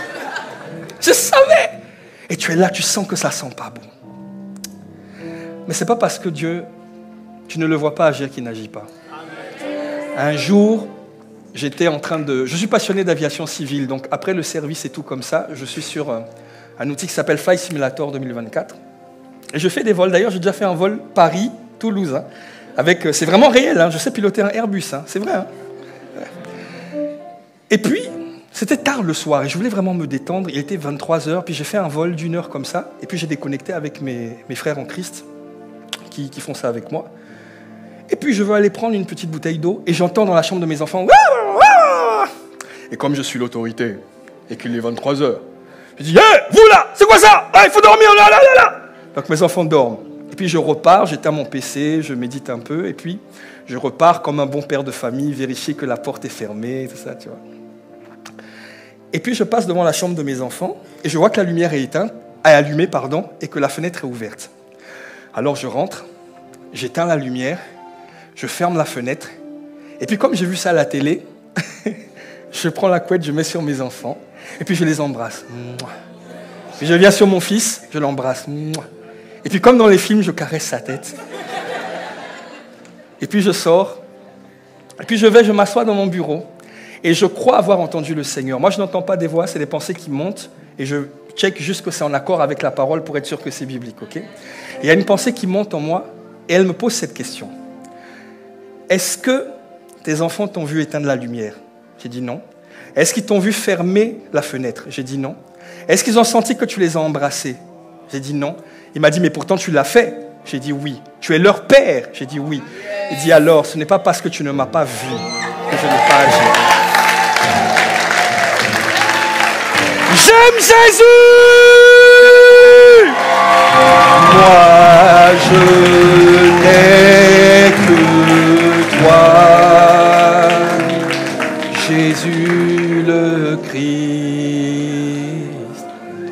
Je savais. Et tu es là, tu sens que ça ne sent pas bon. Mais ce n'est pas parce que Dieu, tu ne le vois pas agir qu'il n'agit pas. Un jour, je suis passionné d'aviation civile, donc après le service et tout comme ça, je suis sur un outil qui s'appelle Flight Simulator 2024. Et je fais des vols. D'ailleurs, j'ai déjà fait un vol Paris-Toulouse. C'est vraiment réel, hein, je sais piloter un Airbus, hein, c'est vrai. Hein. Et puis, c'était tard le soir et je voulais vraiment me détendre. Il était 23h, puis j'ai fait un vol d'1 heure comme ça. Et puis j'ai déconnecté avec mes frères en Christ qui font ça avec moi. Et puis je veux aller prendre une petite bouteille d'eau et j'entends dans la chambre de mes enfants « Et comme je suis l'autorité et qu'il est 23h, je dis « Hé, vous là, c'est quoi ça? Ah, il faut dormir, là, là, là, là !» Donc mes enfants dorment. Et puis je repars, j'éteins mon PC, je médite un peu et puis je repars comme un bon père de famille, vérifier que la porte est fermée, tout ça, tu vois. Et puis je passe devant la chambre de mes enfants et je vois que la lumière est allumée, et que la fenêtre est ouverte. Alors je rentre, j'éteins la lumière, je ferme la fenêtre et puis comme j'ai vu ça à la télé, je prends la couette, je mets sur mes enfants et puis je les embrasse. Puis je viens sur mon fils, je l'embrasse. Et puis comme dans les films, je caresse sa tête. Et puis je sors, et puis je m'assois dans mon bureau. Et je crois avoir entendu le Seigneur. Moi, je n'entends pas des voix, c'est des pensées qui montent. Et je check juste que c'est en accord avec la parole pour être sûr que c'est biblique. Okay? Et il y a une pensée qui monte en moi et elle me pose cette question. Est-ce que tes enfants t'ont vu éteindre la lumière? J'ai dit non. Est-ce qu'ils t'ont vu fermer la fenêtre? J'ai dit non. Est-ce qu'ils ont senti que tu les as embrassés? J'ai dit non. Il m'a dit, mais pourtant tu l'as fait. J'ai dit oui. Tu es leur père? J'ai dit oui. Il dit alors, ce n'est pas parce que tu ne m'as pas vu que je n'ai pas agi. J'aime Jésus. Moi, je n'ai que toi, Jésus le Christ.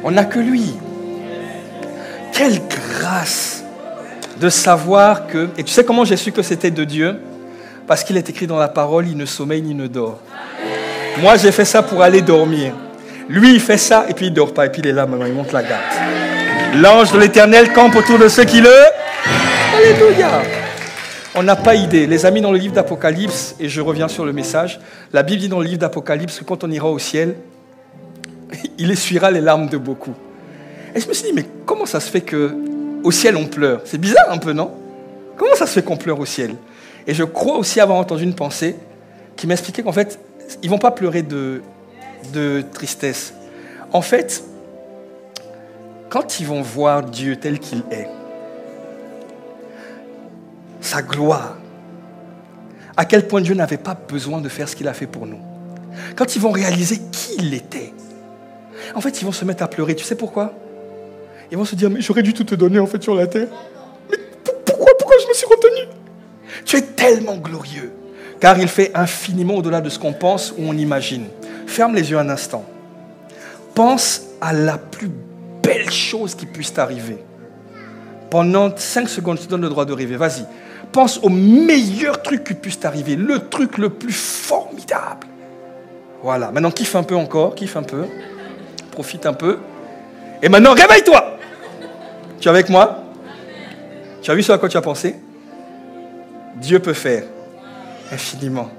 On n'a que lui. Quelle grâce de savoir que... Et tu sais comment j'ai su que c'était de Dieu? Parce qu'il est écrit dans la parole, il ne sommeille ni ne dort. Moi, j'ai fait ça pour aller dormir. Lui, il fait ça et puis il ne dort pas. Et puis il est là maintenant, il monte la garde. L'ange de l'Éternel campe autour de ceux qui le... Alléluia. On n'a pas idée. Les amis, dans le livre d'Apocalypse, et je reviens sur le message, la Bible dit dans le livre d'Apocalypse que quand on ira au ciel, il essuiera les larmes de beaucoup. Et je me suis dit, mais comment ça se fait qu'au ciel on pleure? C'est bizarre un peu, non? Comment ça se fait qu'on pleure au ciel? Et je crois aussi avoir entendu une pensée qui m'expliquait qu'en fait, ils ne vont pas pleurer de tristesse. En fait, quand ils vont voir Dieu tel qu'il est, sa gloire, à quel point Dieu n'avait pas besoin de faire ce qu'il a fait pour nous. Quand ils vont réaliser qui il était, en fait, ils vont se mettre à pleurer. Tu sais pourquoi? Ils vont se dire, mais j'aurais dû tout te donner en fait sur la terre. Mais pourquoi je me suis retenu? Tu es tellement glorieux, car il fait infiniment au-delà de ce qu'on pense ou on imagine. Ferme les yeux un instant. Pense à la plus belle chose qui puisse t'arriver. Pendant 5 secondes, je te donne le droit de rêver. Vas-y. Pense au meilleur truc qui puisse t'arriver. Le truc le plus formidable. Voilà. Maintenant, kiffe un peu encore. Kiffe un peu. Profite un peu. Et maintenant, réveille-toi. Tu es avec moi? Tu as vu ce à quoi tu as pensé? Dieu peut faire infiniment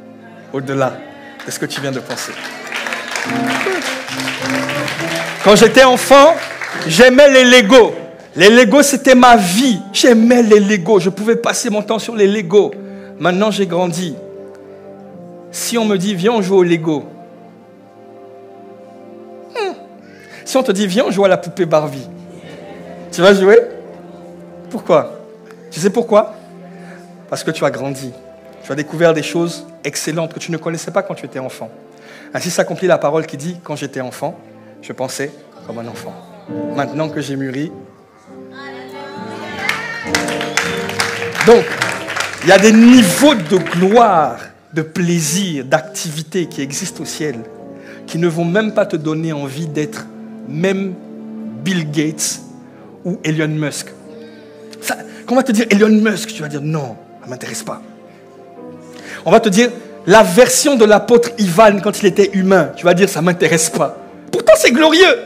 au-delà de ce que tu viens de penser. Quand j'étais enfant, j'aimais les Legos. Les Legos, c'était ma vie. J'aimais les Legos. Je pouvais passer mon temps sur les Legos. Maintenant, j'ai grandi. Si on me dit, viens, on joue au Lego. Si on te dit, viens, on joue à la poupée Barbie. Tu vas jouer? Pourquoi? Tu sais pourquoi? Parce que tu as grandi. Tu as découvert des choses excellentes que tu ne connaissais pas quand tu étais enfant. Ainsi s'accomplit la parole qui dit, quand j'étais enfant, je pensais comme un enfant. Maintenant que j'ai mûri. Donc, il y a des niveaux de gloire, de plaisir, d'activité qui existent au ciel, qui ne vont même pas te donner envie d'être même Bill Gates ou Elon Musk. Ça, quand on va te dire Elon Musk, tu vas dire non, ça ne m'intéresse pas. On va te dire la version de l'apôtre Ivan quand il était humain, tu vas dire ça ne m'intéresse pas. Pourtant c'est glorieux.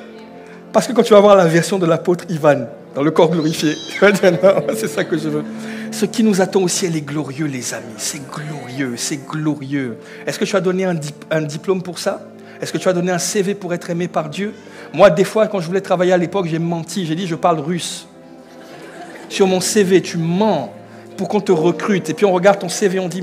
Parce que quand tu vas voir la version de l'apôtre Ivan dans le corps glorifié, tu vas dire non, c'est ça que je veux. Ce qui nous attend au ciel est glorieux, les amis. C'est glorieux, c'est glorieux. Est-ce que tu as donné un diplôme pour ça? Est-ce que tu as donné un CV pour être aimé par Dieu? Moi, des fois, quand je voulais travailler à l'époque, j'ai menti. J'ai dit, je parle russe. Sur mon CV, tu mens pour qu'on te recrute. Et puis on regarde ton CV, on dit,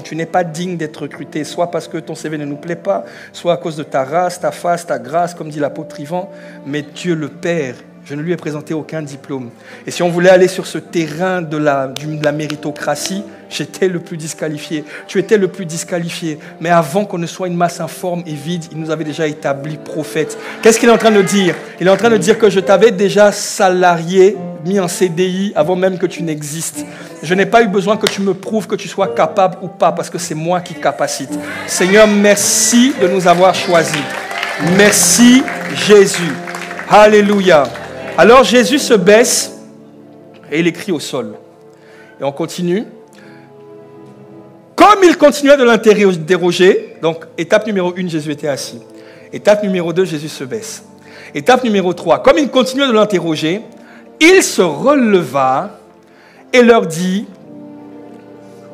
tu n'es pas digne d'être recruté. Soit parce que ton CV ne nous plaît pas, soit à cause de ta race, ta face, ta grâce, comme dit l'apôtre Ivan. Mais Dieu le Père, je ne lui ai présenté aucun diplôme. Et si on voulait aller sur ce terrain de la méritocratie, j'étais le plus disqualifié. Tu étais le plus disqualifié. Mais avant qu'on ne soit une masse informe et vide, il nous avait déjà établi prophète. Qu'est-ce qu'il est en train de dire? Il est en train de dire que je t'avais déjà salarié, mis en CDI, avant même que tu n'existes. Je n'ai pas eu besoin que tu me prouves que tu sois capable ou pas, parce que c'est moi qui capacite. Seigneur, merci de nous avoir choisis. Merci Jésus. Alléluia. Alors Jésus se baisse et il écrit au sol. Et on continue. Comme il continuait de l'interroger, donc étape numéro 1, Jésus était assis. Étape numéro 2, Jésus se baisse. Étape numéro 3, comme il continuait de l'interroger, il se releva et leur dit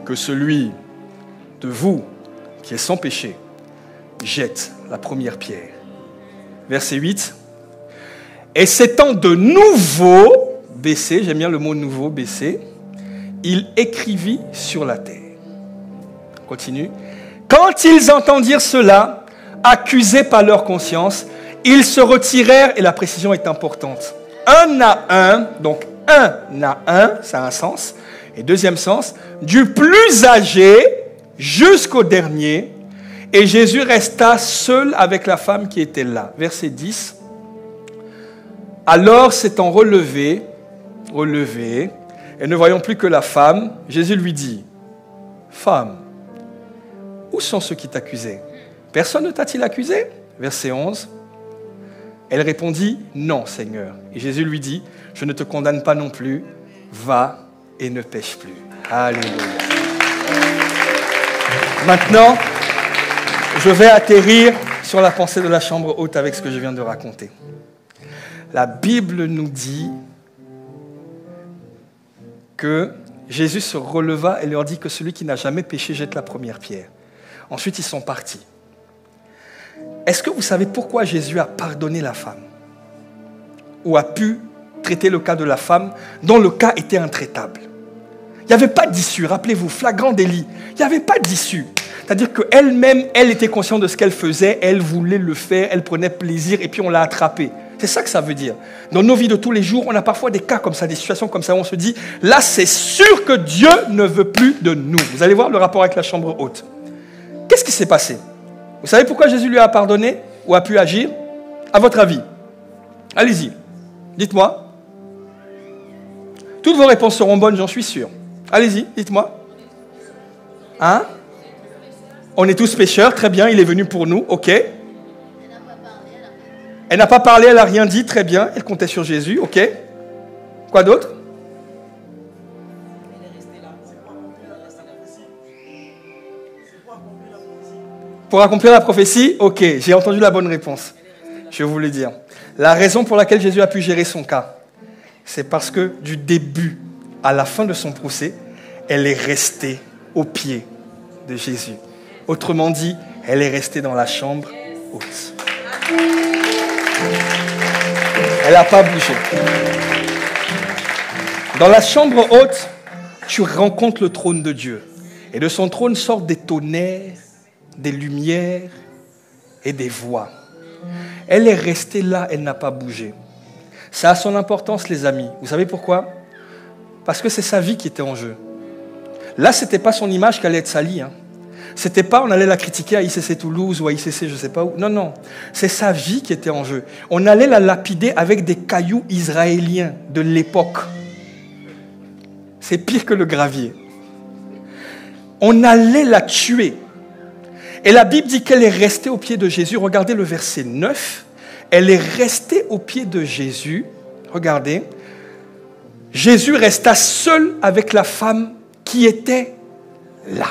que celui de vous qui est sans péché jette la première pierre. Verset 8. Et s'étant de nouveau baissé, j'aime bien le mot nouveau, baissé, il écrivit sur la terre. Continue. Quand ils entendirent cela, accusés par leur conscience, ils se retirèrent, et la précision est importante. Un à un, donc un à un, ça a un sens. Et deuxième sens, du plus âgé jusqu'au dernier, et Jésus resta seul avec la femme qui était là. Verset 10. Alors s'étant relevé, et ne voyant plus que la femme, Jésus lui dit, « Femme, où sont ceux qui t'accusaient? Personne ne t'a-t-il accusé » Verset 11. Elle répondit, « Non, Seigneur. » Et Jésus lui dit, « Je ne te condamne pas non plus. Va et ne pêche plus. » Alléluia. Maintenant, je vais atterrir sur la pensée de la chambre haute avec ce que je viens de raconter. La Bible nous dit que Jésus se releva et leur dit que celui qui n'a jamais péché jette la première pierre. Ensuite, ils sont partis. Est-ce que vous savez pourquoi Jésus a pardonné la femme? Ou a pu traiter le cas de la femme dont le cas était intraitable? Il n'y avait pas d'issue, rappelez-vous, flagrant délit. Il n'y avait pas d'issue. C'est-à-dire qu'elle-même, elle était consciente de ce qu'elle faisait, elle voulait le faire, elle prenait plaisir et puis on l'a attrapée. C'est ça que ça veut dire. Dans nos vies de tous les jours, on a parfois des cas comme ça, des situations comme ça où on se dit, là c'est sûr que Dieu ne veut plus de nous. Vous allez voir le rapport avec la chambre haute. Qu'est-ce qui s'est passé? Vous savez pourquoi Jésus lui a pardonné ou a pu agir? À votre avis? Allez-y, dites-moi. Toutes vos réponses seront bonnes, j'en suis sûr. Allez-y, dites-moi. Hein? On est tous pécheurs, très bien, il est venu pour nous, ok. Elle n'a pas parlé, elle n'a rien dit, très bien, elle comptait sur Jésus, ok. Quoi d'autre? Pour accomplir la prophétie, ok, j'ai entendu la bonne réponse. Je vais vous le dire. La raison pour laquelle Jésus a pu gérer son cas, c'est parce que du début à la fin de son procès, elle est restée au pied de Jésus. Autrement dit, elle est restée dans la chambre haute. Elle n'a pas bougé. Dans la chambre haute, tu rencontres le trône de Dieu. Et de son trône sortent des tonnerres, des lumières et des voix. Elle est restée là, elle n'a pas bougé. Ça a son importance, les amis. Vous savez pourquoi? Parce que c'est sa vie qui était en jeu. Là, ce n'était pas son image qui allait être salie. C'était pas on allait la critiquer à ICC Toulouse ou à ICC je ne sais pas où. Non, non. C'est sa vie qui était en jeu. On allait la lapider avec des cailloux israéliens de l'époque. C'est pire que le gravier. On allait la tuer. Et la Bible dit qu'elle est restée au pied de Jésus. Regardez le verset 9. Elle est restée au pied de Jésus. Regardez. Jésus resta seul avec la femme qui était là.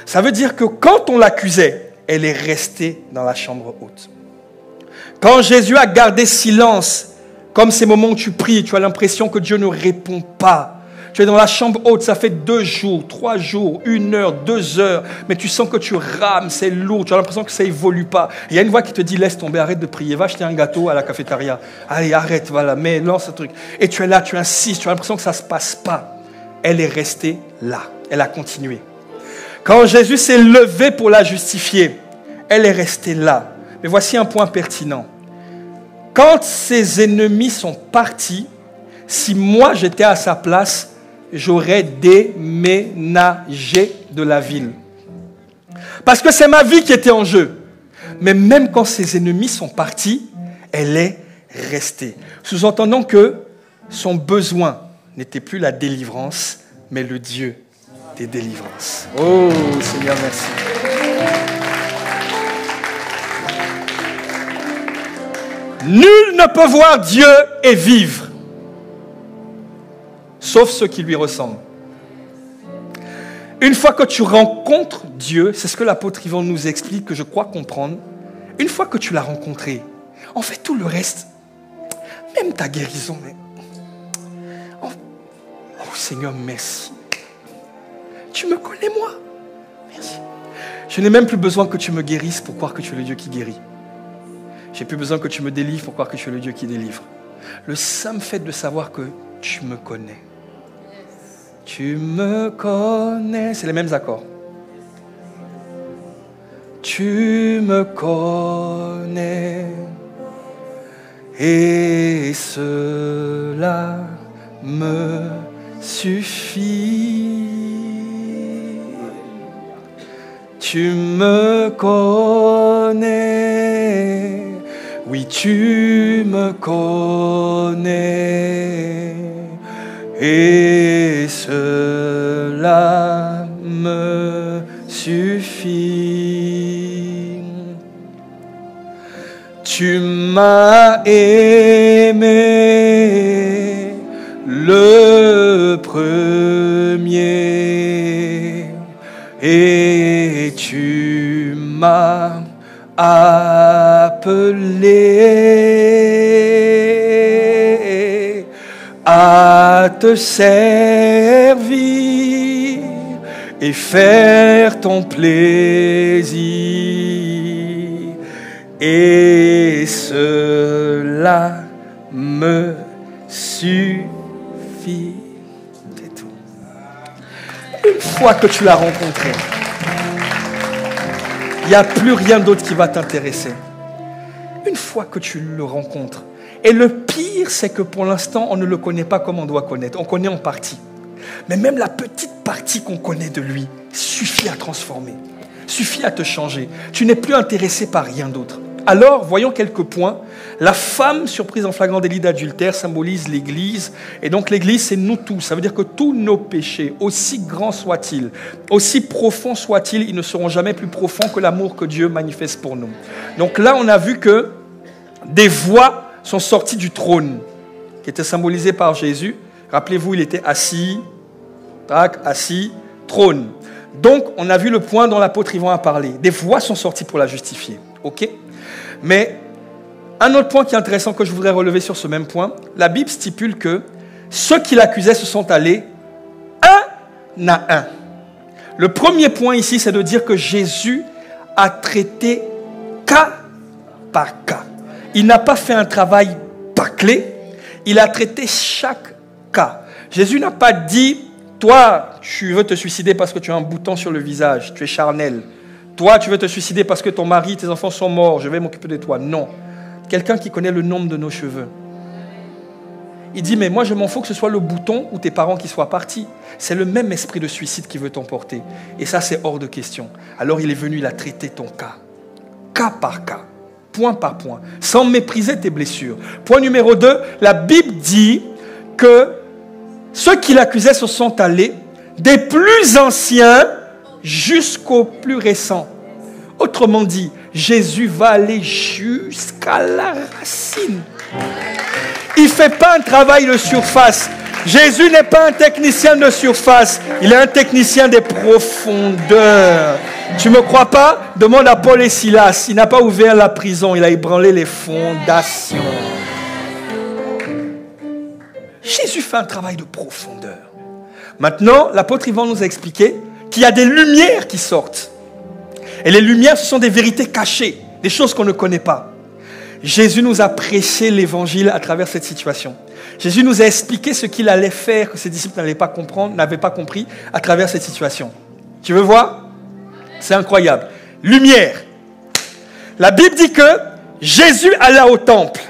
Ça veut dire que quand on l'accusait, elle est restée dans la chambre haute. Quand Jésus a gardé silence, comme ces moments où tu pries et tu as l'impression que Dieu ne répond pas, tu es dans la chambre haute, ça fait 2 jours, 3 jours, 1 heure, 2 heures, mais tu sens que tu rames, c'est lourd, tu as l'impression que ça évolue pas. Il y a une voix qui te dit, laisse tomber, arrête de prier, va acheter un gâteau à la cafétéria. Allez, arrête, voilà, mais lance ce truc. Et tu es là, tu insistes, tu as l'impression que ça ne se passe pas. Elle est restée là, elle a continué. Quand Jésus s'est levé pour la justifier, elle est restée là. Mais voici un point pertinent. Quand ses ennemis sont partis, si moi j'étais à sa place, j'aurais déménagé de la ville. Parce que c'est ma vie qui était en jeu. Mais même quand ses ennemis sont partis, elle est restée. Sous-entendant que son besoin n'était plus la délivrance, mais le Dieu des délivrances. Oh Seigneur, merci. Nul ne peut voir Dieu et vivre, sauf ceux qui lui ressemblent. Une fois que tu rencontres Dieu, c'est ce que l'apôtre Yvan nous explique, que je crois comprendre, une fois que tu l'as rencontré, en fait tout le reste, même ta guérison, oh Seigneur, merci. Tu me connais, moi. Merci. Je n'ai même plus besoin que tu me guérisses pour croire que tu es le Dieu qui guérit. J'ai plus besoin que tu me délivres pour croire que tu es le Dieu qui délivre. Le simple fait de savoir que tu me connais. Tu me connais. C'est les mêmes accords. Tu me connais. Et cela me suffit. Tu me connais, oui tu tu me connais et cela me suffit. Tu m'as aimé le premier et tu m'as appelé à te servir et faire ton plaisir. Et cela me suffit. C'est tout. Une fois que tu l'as rencontré, il n'y a plus rien d'autre qui va t'intéresser. Une fois que tu le rencontres. Et le pire, c'est que pour l'instant, on ne le connaît pas comme on doit connaître. On connaît en partie. Mais même la petite partie qu'on connaît de lui suffit à transformer, suffit à te changer. Tu n'es plus intéressé par rien d'autre. Alors, voyons quelques points. La femme surprise en flagrant délit d'adultère symbolise l'Église. Et donc l'Église, c'est nous tous. Ça veut dire que tous nos péchés, aussi grands soient-ils, aussi profonds soient-ils, ils ne seront jamais plus profonds que l'amour que Dieu manifeste pour nous. Donc là, on a vu que des voix sont sorties du trône, qui était symbolisé par Jésus. Rappelez-vous, il était assis, assis, trône. Donc, on a vu le point dont l'apôtre Yvan a parlé. Des voix sont sorties pour la justifier. OK ? Mais un autre point qui est intéressant que je voudrais relever sur ce même point, la Bible stipule que ceux qui l'accusaient se sont allés un à un. Le premier point ici, c'est de dire que Jésus a traité cas par cas. Il n'a pas fait un travail bâclé, il a traité chaque cas. Jésus n'a pas dit, toi, tu veux te suicider parce que tu as un bouton sur le visage, tu es charnel. Toi, tu veux te suicider parce que ton mari, tes enfants sont morts, je vais m'occuper de toi. Non. Quelqu'un qui connaît le nombre de nos cheveux. Il dit, mais moi, je m'en fous que ce soit le bouton ou tes parents qui soient partis. C'est le même esprit de suicide qui veut t'emporter. Et ça, c'est hors de question. Alors, il est venu, il a traité ton cas. Cas par cas. Point par point. Sans mépriser tes blessures. Point numéro 2, la Bible dit que ceux qui l'accusaient se sont allés des plus anciens jusqu'au plus récent. Autrement dit, Jésus va aller jusqu'à la racine. Il ne fait pas un travail de surface. Jésus n'est pas un technicien de surface. Il est un technicien des profondeurs. Tu ne me crois pas? Demande à Paul et Silas. Il n'a pas ouvert la prison. Il a ébranlé les fondations. Jésus fait un travail de profondeur. Maintenant, l'apôtre Yvan nous a expliqué qu'il y a des lumières qui sortent. Et les lumières, ce sont des vérités cachées, des choses qu'on ne connaît pas. Jésus nous a prêché l'évangile à travers cette situation. Jésus nous a expliqué ce qu'il allait faire, que ses disciples n'avaient pas compris à travers cette situation. Tu veux voir? C'est incroyable. Lumière. La Bible dit que Jésus alla au temple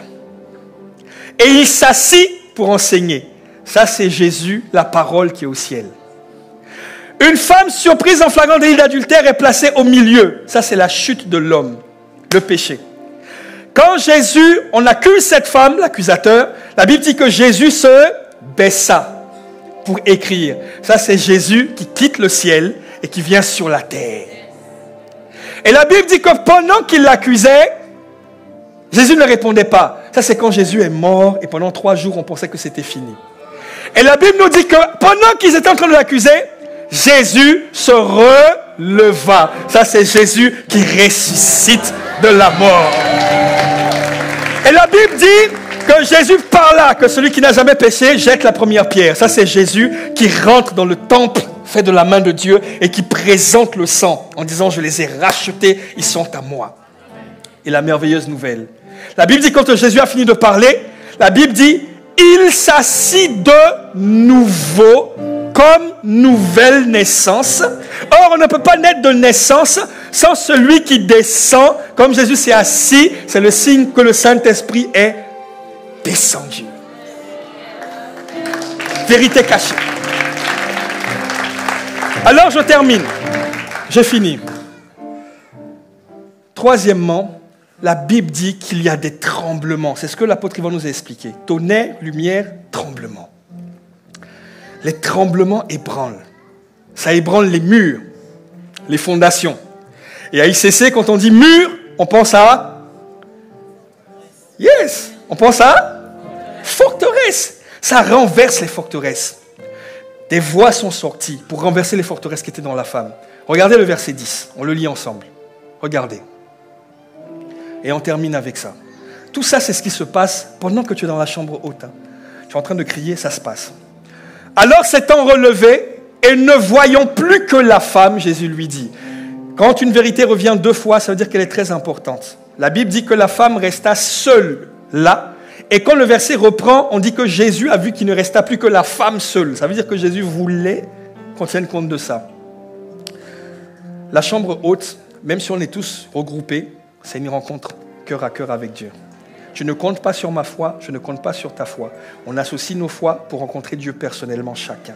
et il s'assit pour enseigner. Ça, c'est Jésus, la parole qui est au ciel. Une femme surprise en flagrant délit d'adultère est placée au milieu. Ça, c'est la chute de l'homme, le péché. Quand Jésus, on accuse cette femme, l'accusateur, la Bible dit que Jésus se baissa pour écrire. Ça, c'est Jésus qui quitte le ciel et qui vient sur la terre. Et la Bible dit que pendant qu'il l'accusait, Jésus ne répondait pas. Ça, c'est quand Jésus est mort et pendant 3 jours, on pensait que c'était fini. Et la Bible nous dit que pendant qu'ils étaient en train de l'accuser, Jésus se releva. Ça, c'est Jésus qui ressuscite de la mort. Et la Bible dit que Jésus parla, que celui qui n'a jamais péché jette la première pierre. Ça, c'est Jésus qui rentre dans le temple fait de la main de Dieu et qui présente le sang en disant, je les ai rachetés, ils sont à moi. Et la merveilleuse nouvelle. La Bible dit, quand Jésus a fini de parler, la Bible dit, il s'assit de nouveau comme nouvelle naissance. Or, on ne peut pas naître de naissance sans celui qui descend. Comme Jésus s'est assis, c'est le signe que le Saint-Esprit est descendu. Vérité cachée. Alors, je termine. J'ai fini. Troisièmement, la Bible dit qu'il y a des tremblements. C'est ce que l'apôtre Yvan nous a expliqué. Tonnerre, lumière, tremblement. Les tremblements ébranlent. Ça ébranle les murs, les fondations. Et à ICC, quand on dit mur, on pense à... Yes, on pense à... forteresse. Ça renverse les forteresses. Des voix sont sorties pour renverser les forteresses qui étaient dans la femme. Regardez le verset 10, on le lit ensemble. Regardez. Et on termine avec ça. Tout ça, c'est ce qui se passe pendant que tu es dans la chambre haute. Tu es en train de crier, ça se passe. Alors s'étant relevé, et ne voyant plus que la femme, Jésus lui dit, quand une vérité revient 2 fois, ça veut dire qu'elle est très importante. La Bible dit que la femme resta seule là, et quand le verset reprend, on dit que Jésus a vu qu'il ne resta plus que la femme seule. Ça veut dire que Jésus voulait qu'on tienne compte de ça. La chambre haute, même si on est tous regroupés, c'est une rencontre cœur à cœur avec Dieu. Tu ne comptes pas sur ma foi, je ne compte pas sur ta foi. On associe nos foi pour rencontrer Dieu personnellement chacun.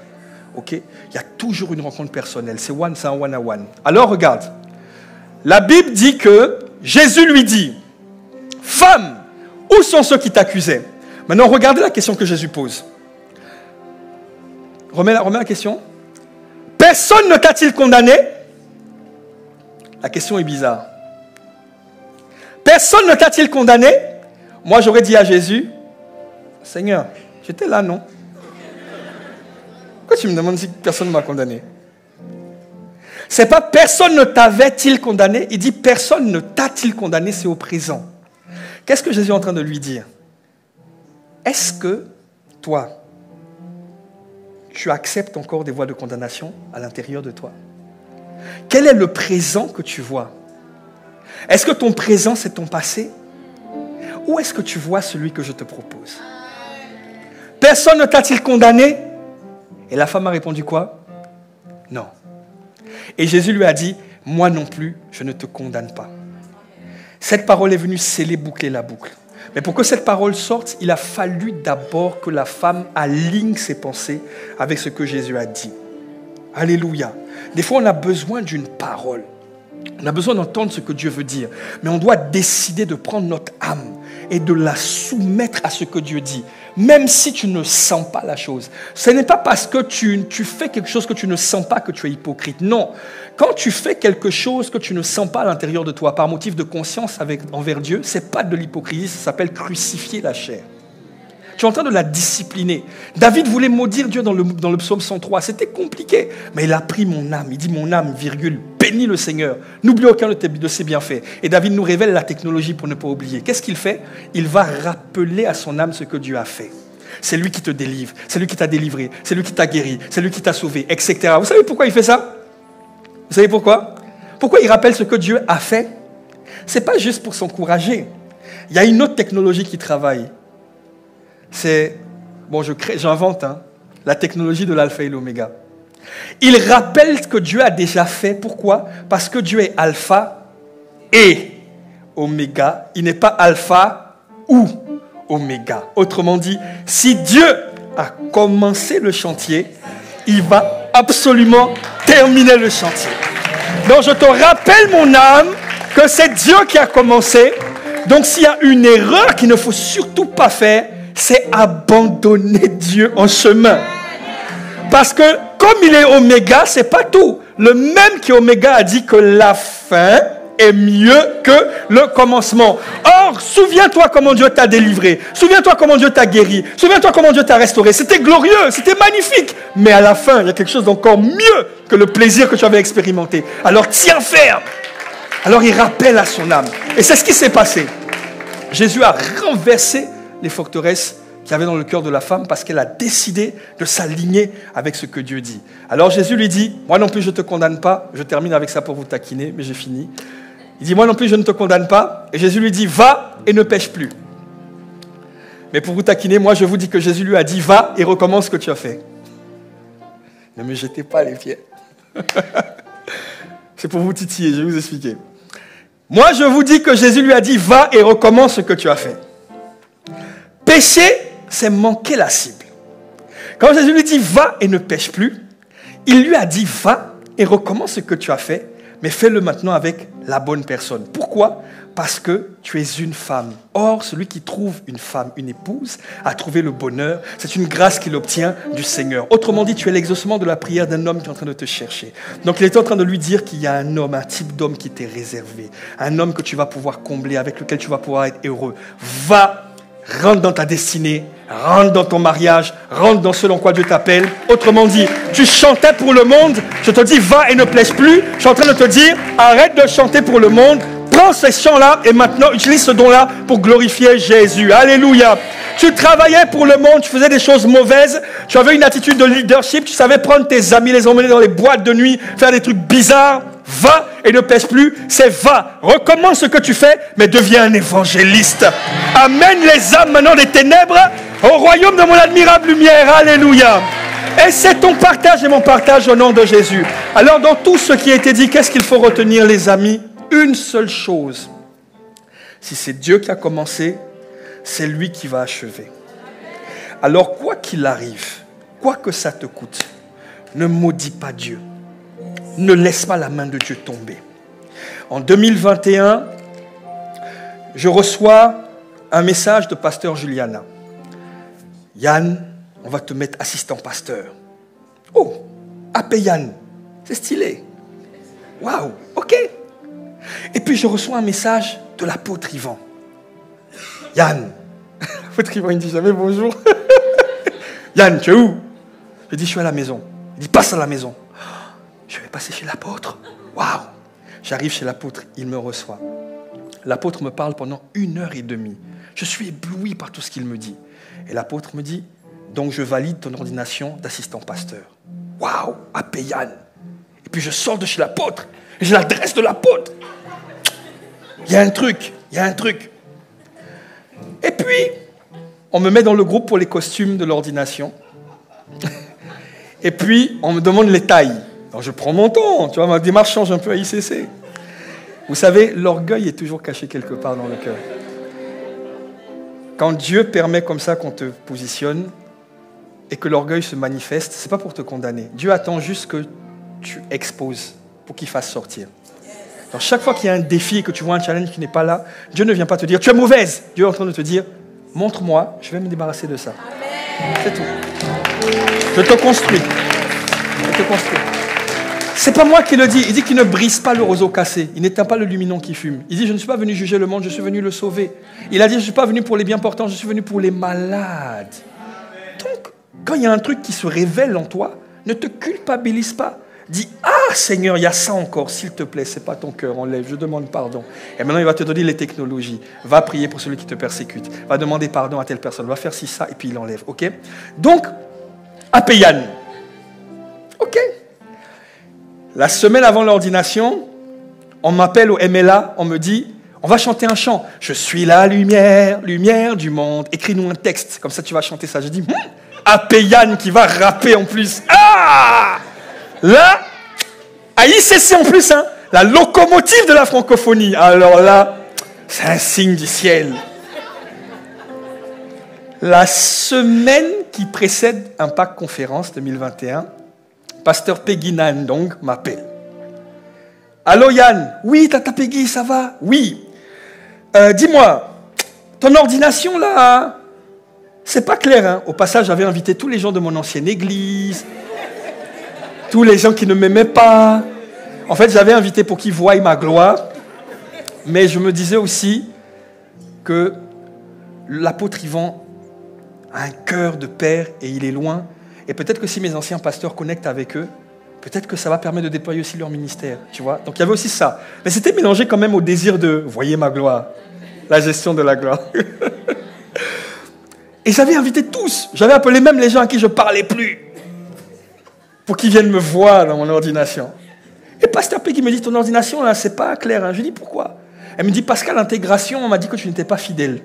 Ok? Il y a toujours une rencontre personnelle. C'est un one-on-one. Alors regarde. La Bible dit que Jésus lui dit, « Femme, où sont ceux qui t'accusaient ?» Maintenant, regardez la question que Jésus pose. Remets la question. « Personne ne t'a-t-il condamné ?» La question est bizarre. « Personne ne t'a-t-il condamné ?» Moi, j'aurais dit à Jésus, « Seigneur, j'étais là, non? Pourquoi tu me demandes si personne ne m'a condamné? » C'est pas « personne ne t'avait-il condamné ?» Il dit « personne ne t'a-t-il condamné ?» C'est au présent. Qu'est-ce que Jésus est en train de lui dire? Est-ce que, toi, tu acceptes encore des voix de condamnation à l'intérieur de toi? Quel est le présent que tu vois? Est-ce que ton présent, c'est ton passé? Ou est-ce que tu vois celui que je te propose? Personne ne t'a-t-il condamné? Et la femme a répondu quoi? Non. Et Jésus lui a dit, moi non plus, je ne te condamne pas. Cette parole est venue sceller, boucler la boucle. Mais pour que cette parole sorte, il a fallu d'abord que la femme aligne ses pensées avec ce que Jésus a dit. Alléluia. Des fois, on a besoin d'une parole. On a besoin d'entendre ce que Dieu veut dire. Mais on doit décider de prendre notre âme et de la soumettre à ce que Dieu dit. Même si tu ne sens pas la chose. Ce n'est pas parce que tu fais quelque chose que tu ne sens pas que tu es hypocrite. Non. Quand tu fais quelque chose que tu ne sens pas à l'intérieur de toi, par motif de conscience envers Dieu, ce n'est pas de l'hypocrisie, ça s'appelle crucifier la chair. Tu es en train de la discipliner. David voulait maudire Dieu dans le psaume 103. C'était compliqué. Mais il a pris mon âme. Il dit, mon âme, virgule, bénis le Seigneur. N'oublie aucun de ses bienfaits. Et David nous révèle la technologie pour ne pas oublier. Qu'est-ce qu'il fait? Il va rappeler à son âme ce que Dieu a fait. C'est lui qui te délivre. C'est lui qui t'a délivré. C'est lui qui t'a guéri. C'est lui qui t'a sauvé, etc. Vous savez pourquoi il fait ça? Vous savez pourquoi? Pourquoi il rappelle ce que Dieu a fait? Ce n'est pas juste pour s'encourager. Il y a une autre technologie qui travaille. C'est, j'invente, la technologie de l'alpha et l'oméga. Il rappelle ce que Dieu a déjà fait. Pourquoi? Parce que Dieu est alpha et oméga. Il n'est pas alpha ou oméga. Autrement dit, si Dieu a commencé le chantier, il va absolument terminer le chantier. Donc je te rappelle, mon âme, que c'est Dieu qui a commencé. Donc s'il y a une erreur qu'il ne faut surtout pas faire, c'est abandonner Dieu en chemin. Parce que comme il est oméga, c'est pas tout. Le même qui est oméga a dit que la fin est mieux que le commencement. Or, souviens-toi comment Dieu t'a délivré. Souviens-toi comment Dieu t'a guéri. Souviens-toi comment Dieu t'a restauré. C'était glorieux, c'était magnifique. Mais à la fin, il y a quelque chose d'encore mieux que le plaisir que tu avais expérimenté. Alors tiens ferme. Alors il rappelle à son âme. Et c'est ce qui s'est passé. Jésus a renversé les forteresses qu'il y avait dans le cœur de la femme parce qu'elle a décidé de s'aligner avec ce que Dieu dit. Alors Jésus lui dit, moi non plus je ne te condamne pas. Je termine avec ça pour vous taquiner, mais j'ai fini. Il dit, moi non plus je ne te condamne pas. Et Jésus lui dit, va et ne pêche plus. Mais pour vous taquiner, moi je vous dis que Jésus lui a dit, va et recommence ce que tu as fait. Ne me jetez pas les pieds. C'est pour vous titiller, je vais vous expliquer. Moi je vous dis que Jésus lui a dit, va et recommence ce que tu as fait. Pécher, c'est manquer la cible. Quand Jésus lui dit « va et ne pêche plus », il lui a dit « va et recommence ce que tu as fait, mais fais-le maintenant avec la bonne personne ». Pourquoi? parce que tu es une femme. Or, celui qui trouve une femme, une épouse, a trouvé le bonheur. C'est une grâce qu'il obtient du Seigneur. Autrement dit, tu es l'exaucement de la prière d'un homme qui est en train de te chercher. Donc, il est en train de lui dire qu'il y a un homme, un type d'homme qui t'est réservé. Un homme que tu vas pouvoir combler, avec lequel tu vas pouvoir être heureux. Va, rentre dans ta destinée, rentre dans ton mariage, rentre dans ce dans quoi Dieu t'appelle. Autrement dit, tu chantais pour le monde, je te dis va et ne plaise plus. Je suis en train de te dire, arrête de chanter pour le monde, prends ces chants-là et maintenant utilise ce don-là pour glorifier Jésus. Alléluia. Tu travaillais pour le monde, tu faisais des choses mauvaises, tu avais une attitude de leadership, tu savais prendre tes amis, les emmener dans les boîtes de nuit, faire des trucs bizarres. Va et ne pèse plus, c'est va. Recommence ce que tu fais, mais deviens un évangéliste. Amène les âmes maintenant des ténèbres au royaume de mon admirable lumière. Alléluia. Et c'est ton partage et mon partage au nom de Jésus. Alors dans tout ce qui a été dit, qu'est-ce qu'il faut retenir les amis? Une seule chose. Si c'est Dieu qui a commencé, c'est lui qui va achever. Alors quoi qu'il arrive, quoi que ça te coûte, ne maudis pas Dieu. Ne laisse pas la main de Dieu tomber. En 2021, je reçois un message de pasteur Juliana. Yann, on va te mettre assistant pasteur. Oh, appelle Yann. C'est stylé. Waouh, ok. Et puis je reçois un message de l'apôtre Yvan. Yann. L'apôtre Yvan, il ne dit jamais bonjour. Yann, tu es où? Je dis, je suis à la maison. Il dit, passe à la maison. Je vais passer chez l'apôtre. Waouh! J'arrive chez l'apôtre, il me reçoit. L'apôtre me parle pendant 1h30. Je suis ébloui par tout ce qu'il me dit. Et l'apôtre me dit, donc je valide ton ordination d'assistant pasteur. Waouh! Appelle Yann. Et puis je sors de chez l'apôtre et j'ai l'adresse de l'apôtre. Il y a un truc. Et puis, on me met dans le groupe pour les costumes de l'ordination. Et puis, on me demande les tailles. Alors je prends mon temps, tu vois, ma démarche change un peu à ICC. Vous savez, l'orgueil est toujours caché quelque part dans le cœur. Quand Dieu permet comme ça qu'on te positionne et que l'orgueil se manifeste, ce n'est pas pour te condamner. Dieu attend juste que tu exposes pour qu'il fasse sortir. Alors chaque fois qu'il y a un défi et que tu vois un challenge qui n'est pas là, Dieu ne vient pas te dire « tu es mauvaise ». Dieu est en train de te dire « montre-moi, je vais me débarrasser de ça ». C'est tout. Je te construis. C'est pas moi qui le dis. Il dit qu'il ne brise pas le roseau cassé. Il n'éteint pas le luminon qui fume. Il dit, je ne suis pas venu juger le monde, je suis venu le sauver. Il a dit, je ne suis pas venu pour les bien portants, je suis venu pour les malades. Donc, quand il y a un truc qui se révèle en toi, ne te culpabilise pas. Dis, ah Seigneur, il y a ça encore, s'il te plaît, c'est pas ton cœur, enlève, je demande pardon. Et maintenant, il va te donner les technologies. Va prier pour celui qui te persécute. Va demander pardon à telle personne. Va faire ci, ça, et puis il enlève. Ok? Donc, appelle Yann. Ok? La semaine avant l'ordination, on m'appelle au MLA, on me dit, on va chanter un chant. Je suis la lumière, lumière du monde. Écris-nous un texte, comme ça tu vas chanter ça. Je dis, appelle Yann qui va rapper en plus. Ah! Là, à ICC en plus, hein, la locomotive de la francophonie. Alors là, c'est un signe du ciel. La semaine qui précède Impact Conférence 2021, pasteur Peggy Nandong m'appelle. Allô Yann? Oui, tata Peggy, ça va? Oui. Dis-moi, ton ordination là, c'est pas clair. Hein? Au passage, j'avais invité tous les gens de mon ancienne église, tous les gens qui ne m'aimaient pas. En fait, j'avais invité pour qu'ils voient ma gloire. Mais je me disais aussi que l'apôtre Yvan a un cœur de père et il est loin. Et peut-être que si mes anciens pasteurs connectent avec eux, peut-être que ça va permettre de déployer aussi leur ministère, tu vois. Donc il y avait aussi ça. Mais c'était mélangé quand même au désir de « voyez ma gloire », la gestion de la gloire. Et j'avais invité tous. J'avais appelé même les gens à qui je ne parlais plus pour qu'ils viennent me voir dans mon ordination. Et pasteur Peggy me dit « ton ordination, là, c'est pas clair. Hein. » Je lui dis « pourquoi ?» Elle me dit « parce qu'à l'intégration, on m'a dit que tu n'étais pas fidèle. »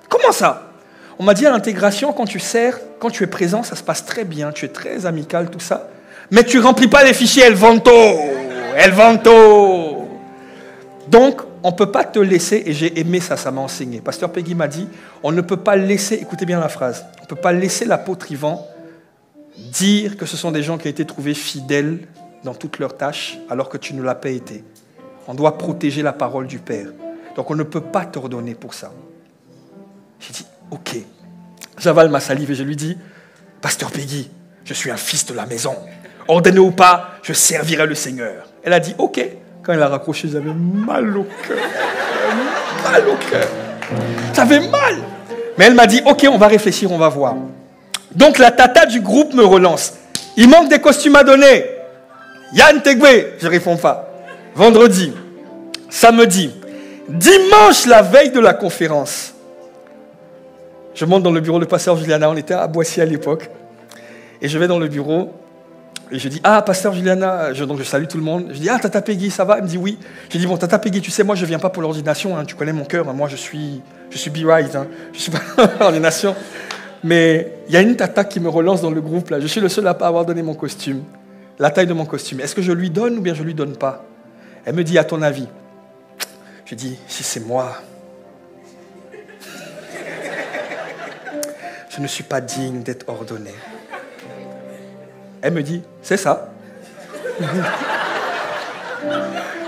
Comment ça? On m'a dit à l'intégration, quand tu sers, quand tu es présent, ça se passe très bien, tu es très amical, tout ça. Mais tu ne remplis pas les fichiers El Vanto. Donc, on ne peut pas te laisser, et j'ai aimé ça, ça m'a enseigné. Pasteur Peggy m'a dit, on ne peut pas laisser, écoutez bien la phrase, on ne peut pas laisser l'apôtre Yvan dire que ce sont des gens qui ont été trouvés fidèles dans toutes leurs tâches, alors que tu ne l'as pas été. On doit protéger la parole du Père. Donc on ne peut pas t'ordonner pour ça. J'ai dit, ok. J'avale ma salive et je lui dis, Pasteur Peggy, je suis un fils de la maison. Ordonné ou pas, je servirai le Seigneur. Elle a dit, ok. Quand elle a raccroché, j'avais mal au cœur. Mal au cœur. J'avais mal. Mais elle m'a dit, ok, on va réfléchir, on va voir. Donc la tata du groupe me relance. Il manque des costumes à donner. Yann Tegbe, je ne réponds pas. Vendredi, samedi, dimanche, la veille de la conférence. Je monte dans le bureau de Pasteur Juliana, on était à Boissy à l'époque. Et je vais dans le bureau et je dis, ah, Pasteur Juliana, donc je salue tout le monde. Je dis, ah, Tata Peggy, ça va? Elle me dit oui. Je dis, bon, Tata Peggy, tu sais, moi, je ne viens pas pour l'ordination, hein, tu connais mon cœur, hein, moi, je suis be-right, hein, je ne suis pas pour l'ordination. Mais il y a une tata qui me relance dans le groupe, là. Je suis le seul à ne pas avoir donné mon costume, la taille de mon costume. Est-ce que je lui donne ou bien je ne lui donne pas? Elle me dit, à ton avis? Je dis, si c'est moi, je ne suis pas digne d'être ordonné. Elle me dit, c'est ça.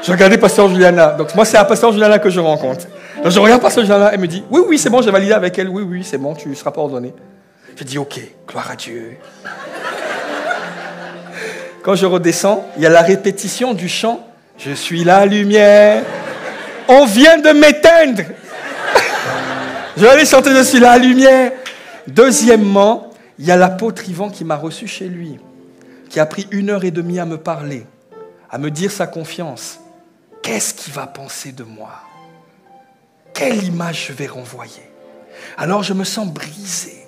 Je regardais Pasteur Juliana. Donc moi, c'est à Pasteur Juliana que je rencontre. Donc je regarde Pasteur Juliana, elle me dit, oui, oui, c'est bon, j'ai validé avec elle. Oui, oui, c'est bon, tu ne seras pas ordonné. Je dis, ok, gloire à Dieu. Quand je redescends, il y a la répétition du chant. Je suis la lumière. On vient de m'éteindre. Je vais aller chanter, je suis la lumière. Deuxièmement, il y a l'apôtre Yvan qui m'a reçu chez lui, qui a pris 1h30 à me parler, à me dire sa confiance. Qu'est-ce qu'il va penser de moi? Quelle image je vais renvoyer? Alors je me sens brisé.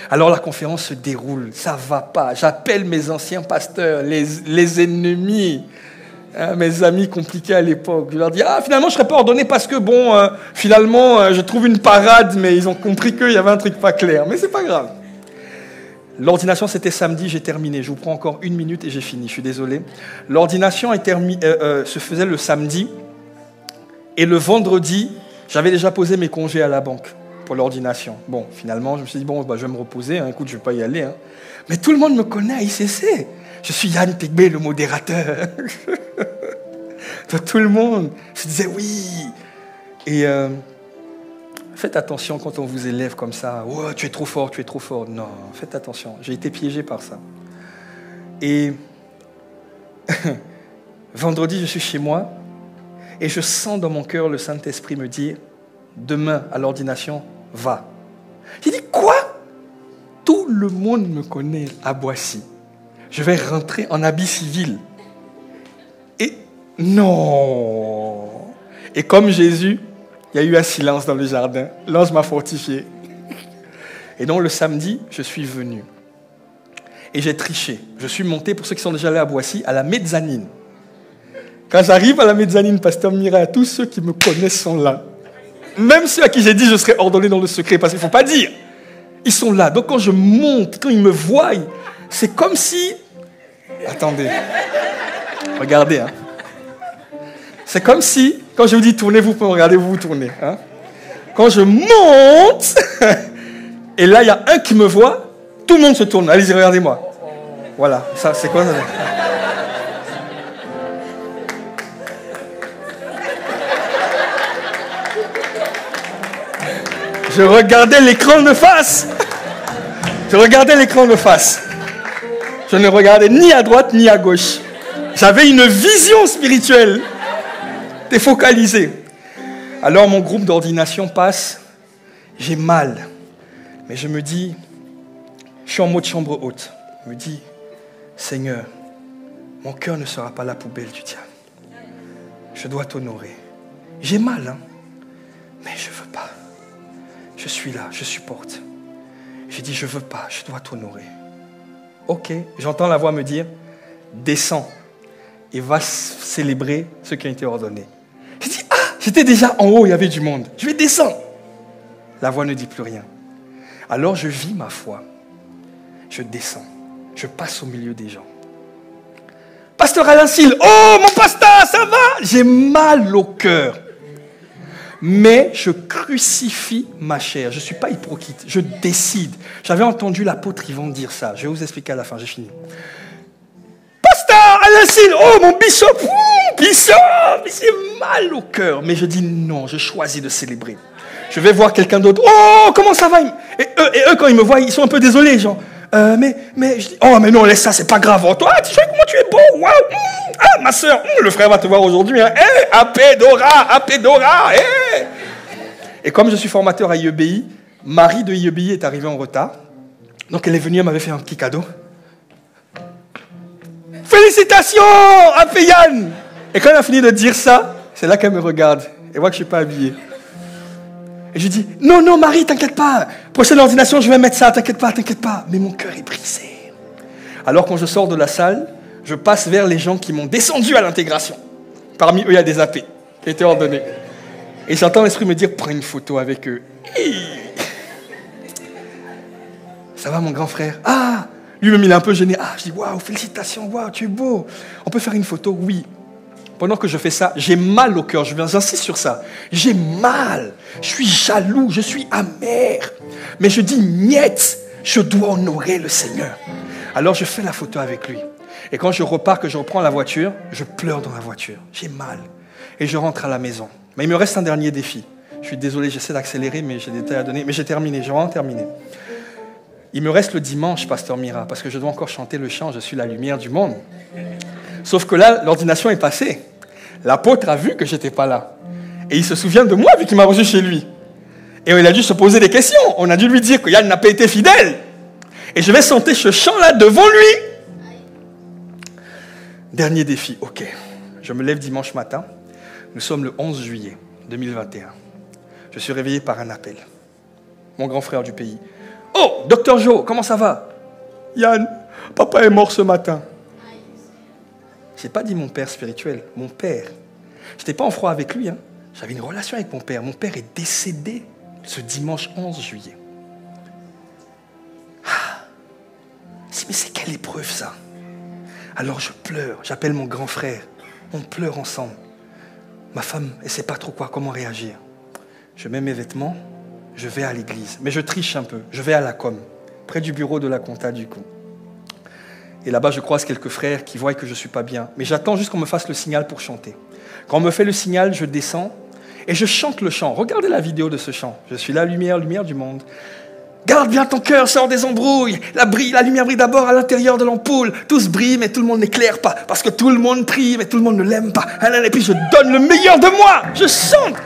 Alors la conférence se déroule, ça ne va pas. J'appelle mes anciens pasteurs, les ennemis, hein, mes amis compliqués à l'époque. Je leur dis, ah, finalement je ne serais pas ordonné parce que, bon, finalement je trouve une parade, mais ils ont compris qu'il y avait un truc pas clair. Mais ce n'est pas grave. L'ordination, c'était samedi, j'ai terminé. Je vous prends encore 1 minute et j'ai fini, je suis désolé. L'ordination se faisait le samedi. Et le vendredi, j'avais déjà posé mes congés à la banque pour l'ordination. Bon, finalement, je me suis dit, bon, bah, je vais me reposer. Hein, écoute, je ne vais pas y aller. Hein. Mais tout le monde me connaît à ICC. Je suis Yann Tegbe, le modérateur. Tout le monde. Je disais oui. Et faites attention quand on vous élève comme ça. Oh, tu es trop fort, tu es trop fort. Non, faites attention. J'ai été piégé par ça. Et vendredi, je suis chez moi et je sens dans mon cœur le Saint-Esprit me dire, demain à l'ordination, va. J'ai dit, quoi? Tout le monde me connaît à Boissy. Je vais rentrer en habit civil. Et non. Et comme Jésus, il y a eu un silence dans le jardin. L'ange m'a fortifié. Et donc le samedi, je suis venu. Et j'ai triché. Je suis monté, pour ceux qui sont déjà allés à Boissy, à la mezzanine. Quand j'arrive à la mezzanine, Pasteur Mira, tous ceux qui me connaissent sont là. Même ceux à qui j'ai dit je serais ordonné dans le secret, parce qu'il ne faut pas dire. Ils sont là. Donc quand je monte, quand ils me voient, c'est comme si... Attendez. Regardez. Hein. C'est comme si, quand je vous dis tournez, vous pouvez me regarder, vous vous tournez. Hein. Quand je monte, et là, il y a un qui me voit, tout le monde se tourne. Allez-y, regardez-moi. Voilà. Ça, c'est quoi ça? Je regardais l'écran de face. Je regardais l'écran de face. Je ne regardais ni à droite ni à gauche. J'avais une vision spirituelle défocalisée. Alors mon groupe d'ordination passe. J'ai mal. Mais je me dis, je suis en mode chambre haute. Je me dis, Seigneur, mon cœur ne sera pas la poubelle du diable. Je dois t'honorer. J'ai mal, hein, mais je ne veux pas. Je suis là, je supporte. J'ai dit, je ne veux pas, je dois t'honorer. Ok, j'entends la voix me dire, descends et va célébrer ceux qui ont été ordonnés. J'ai dit, ah, j'étais déjà en haut, il y avait du monde. Je vais descendre. La voix ne dit plus rien. Alors je vis ma foi. Je descends. Je passe au milieu des gens. Pasteur Alain Syll, oh mon pasteur, ça va? J'ai mal au cœur. Mais je crucifie ma chair. Je ne suis pas hypocrite. Je décide. J'avais entendu l'apôtre Yvan dire ça. Je vais vous expliquer à la fin. J'ai fini. Pasteur Alain Syll, oh mon bishop, bishop, j'ai mal au cœur, mais je dis non, je choisis de célébrer. Je vais voir quelqu'un d'autre. Oh, comment ça va? Et eux, quand ils me voient, ils sont un peu désolés, genre. Mais je dis, oh, mais non, laisse ça, c'est pas grave. Oh, toi, tu sais comment tu es beau. Wow. Ah, ma soeur, le frère va te voir aujourd'hui. Hein. Hey, Apédora. Hey. Et comme je suis formateur à IEBI, Marie de IEBI est arrivée en retard. Donc elle est venue, elle m'avait fait un petit cadeau. Félicitations, Apéyan. Et quand elle a fini de dire ça, c'est là qu'elle me regarde. Elle voit que je ne suis pas habillé. Et je dis, non, Marie, t'inquiète pas. Prochaine ordination, je vais mettre ça, t'inquiète pas. Mais mon cœur est brisé. Alors quand je sors de la salle, je passe vers les gens qui m'ont descendu à l'intégration. Parmi eux, il y a des AP qui étaient ordonnés. Et j'entends l'esprit me dire, prends une photo avec eux. Ça va, mon grand frère? Ah, lui-même, il est un peu gêné. Ah, je dis, waouh, félicitations, waouh, tu es beau. On peut faire une photo? Oui. Pendant que je fais ça, j'ai mal au cœur. J'insiste sur ça. J'ai mal. Je suis jaloux. Je suis amer. Mais je dis, niet, je dois honorer le Seigneur. Alors, je fais la photo avec lui. Et quand je repars, que je reprends la voiture, je pleure dans la voiture. J'ai mal. Et je rentre à la maison. Mais il me reste un dernier défi. Je suis désolé, j'essaie d'accélérer, mais j'ai des détails à donner. Mais j'ai terminé. J'ai vraiment terminé. Il me reste le dimanche, Pasteur Mira, parce que je dois encore chanter le chant « Je suis la lumière du monde ». Sauf que là, l'ordination est passée. L'apôtre a vu que je n'étais pas là. Et il se souvient de moi, vu qu'il m'a reçu chez lui. Et il a dû se poser des questions. On a dû lui dire que Yann n'a pas été fidèle. Et je vais chanter ce chant-là devant lui. Dernier défi, ok. Je me lève dimanche matin. Nous sommes le 11 juillet 2021. Je suis réveillé par un appel. Mon grand frère du pays. Oh, Docteur Jo, comment ça va? Yann, papa est mort ce matin. Je n'ai pas dit mon père spirituel, mon père. Je n'étais pas en froid avec lui. Hein. J'avais une relation avec mon père. Mon père est décédé ce dimanche 11 juillet. Ah. Mais c'est quelle épreuve ça? Alors je pleure, j'appelle mon grand frère. On pleure ensemble. Ma femme, elle ne sait pas trop comment réagir. Je mets mes vêtements, je vais à l'église. Mais je triche un peu. Je vais à la com, près du bureau de la compta du coup. Et là-bas, je croise quelques frères qui voient que je ne suis pas bien. Mais j'attends juste qu'on me fasse le signal pour chanter. Quand on me fait le signal, je descends et je chante le chant. Regardez la vidéo de ce chant. Je suis la lumière, lumière du monde. Garde bien ton cœur, sors des embrouilles. La lumière brille d'abord à l'intérieur de l'ampoule. Tous brillent, mais tout le monde n'éclaire pas. Parce que tout le monde prie, mais tout le monde ne l'aime pas. Et puis je donne le meilleur de moi. Je chante.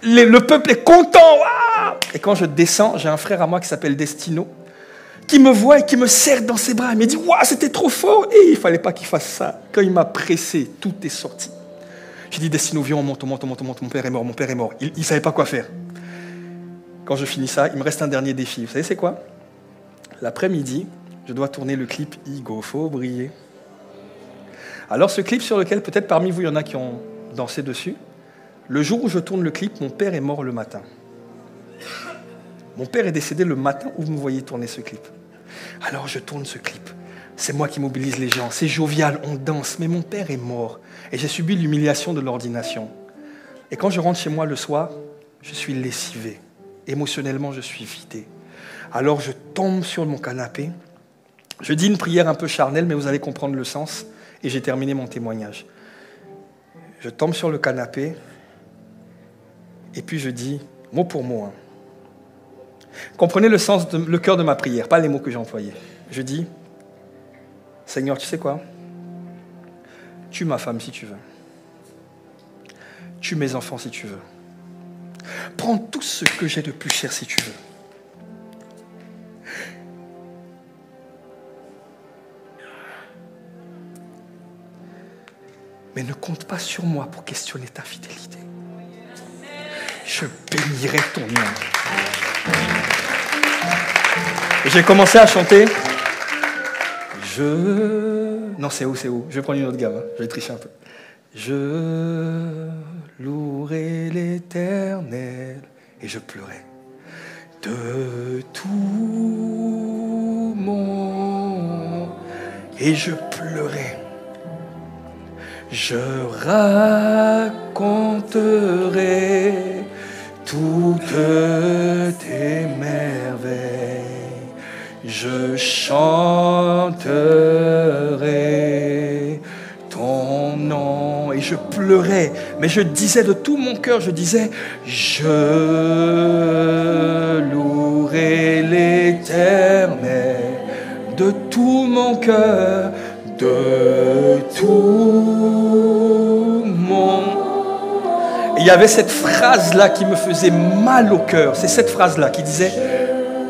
Le peuple est content. Et quand je descends, j'ai un frère à moi qui s'appelle Destino, qui me voit et qui me serre dans ses bras. Il me dit, waouh, c'était trop fort. Et il ne fallait pas qu'il fasse ça. Quand il m'a pressé, tout est sorti. J'ai dit, Destino, viens, on monte. Mon père est mort. Il ne savait pas quoi faire. Quand je finis ça, il me reste un dernier défi. Vous savez, c'est quoi? L'après-midi, je dois tourner le clip « Igo, faut briller ». Alors, ce clip sur lequel, peut-être parmi vous, il y en a qui ont dansé dessus, le jour où je tourne le clip, mon père est mort le matin. Mon père est décédé le matin où vous me voyez tourner ce clip. Alors, je tourne ce clip. C'est moi qui mobilise les gens. C'est jovial, on danse. Mais mon père est mort. Et j'ai subi l'humiliation de l'ordination. Et quand je rentre chez moi le soir, je suis lessivé. Émotionnellement, je suis vidé. Alors, je tombe sur mon canapé. Je dis une prière un peu charnelle, mais vous allez comprendre le sens. Et j'ai terminé mon témoignage. Je tombe sur le canapé. Et puis, je dis, mot pour mot. Comprenez le sens, le cœur de ma prière, pas les mots que j'ai employés. Je dis, Seigneur, tu sais quoi? Tue ma femme si tu veux. Tue mes enfants si tu veux. Prends tout ce que j'ai de plus cher si tu veux. Mais ne compte pas sur moi pour questionner ta fidélité. Je bénirai ton nom. Et j'ai commencé à chanter. Non, c'est où? Je vais prendre une autre gamme. Je vais tricher un peu. Je louerai l'Éternel. Et je pleurais. De tout mon... Et je pleurais. Je raconterai toutes tes merveilles. Je chanterai ton nom. Et je pleurais, mais je disais de tout mon cœur, je disais, je louerai l'Éternel de tout mon cœur, de tout mon... Et il y avait cette phrase-là qui me faisait mal au cœur. C'est cette phrase-là qui disait,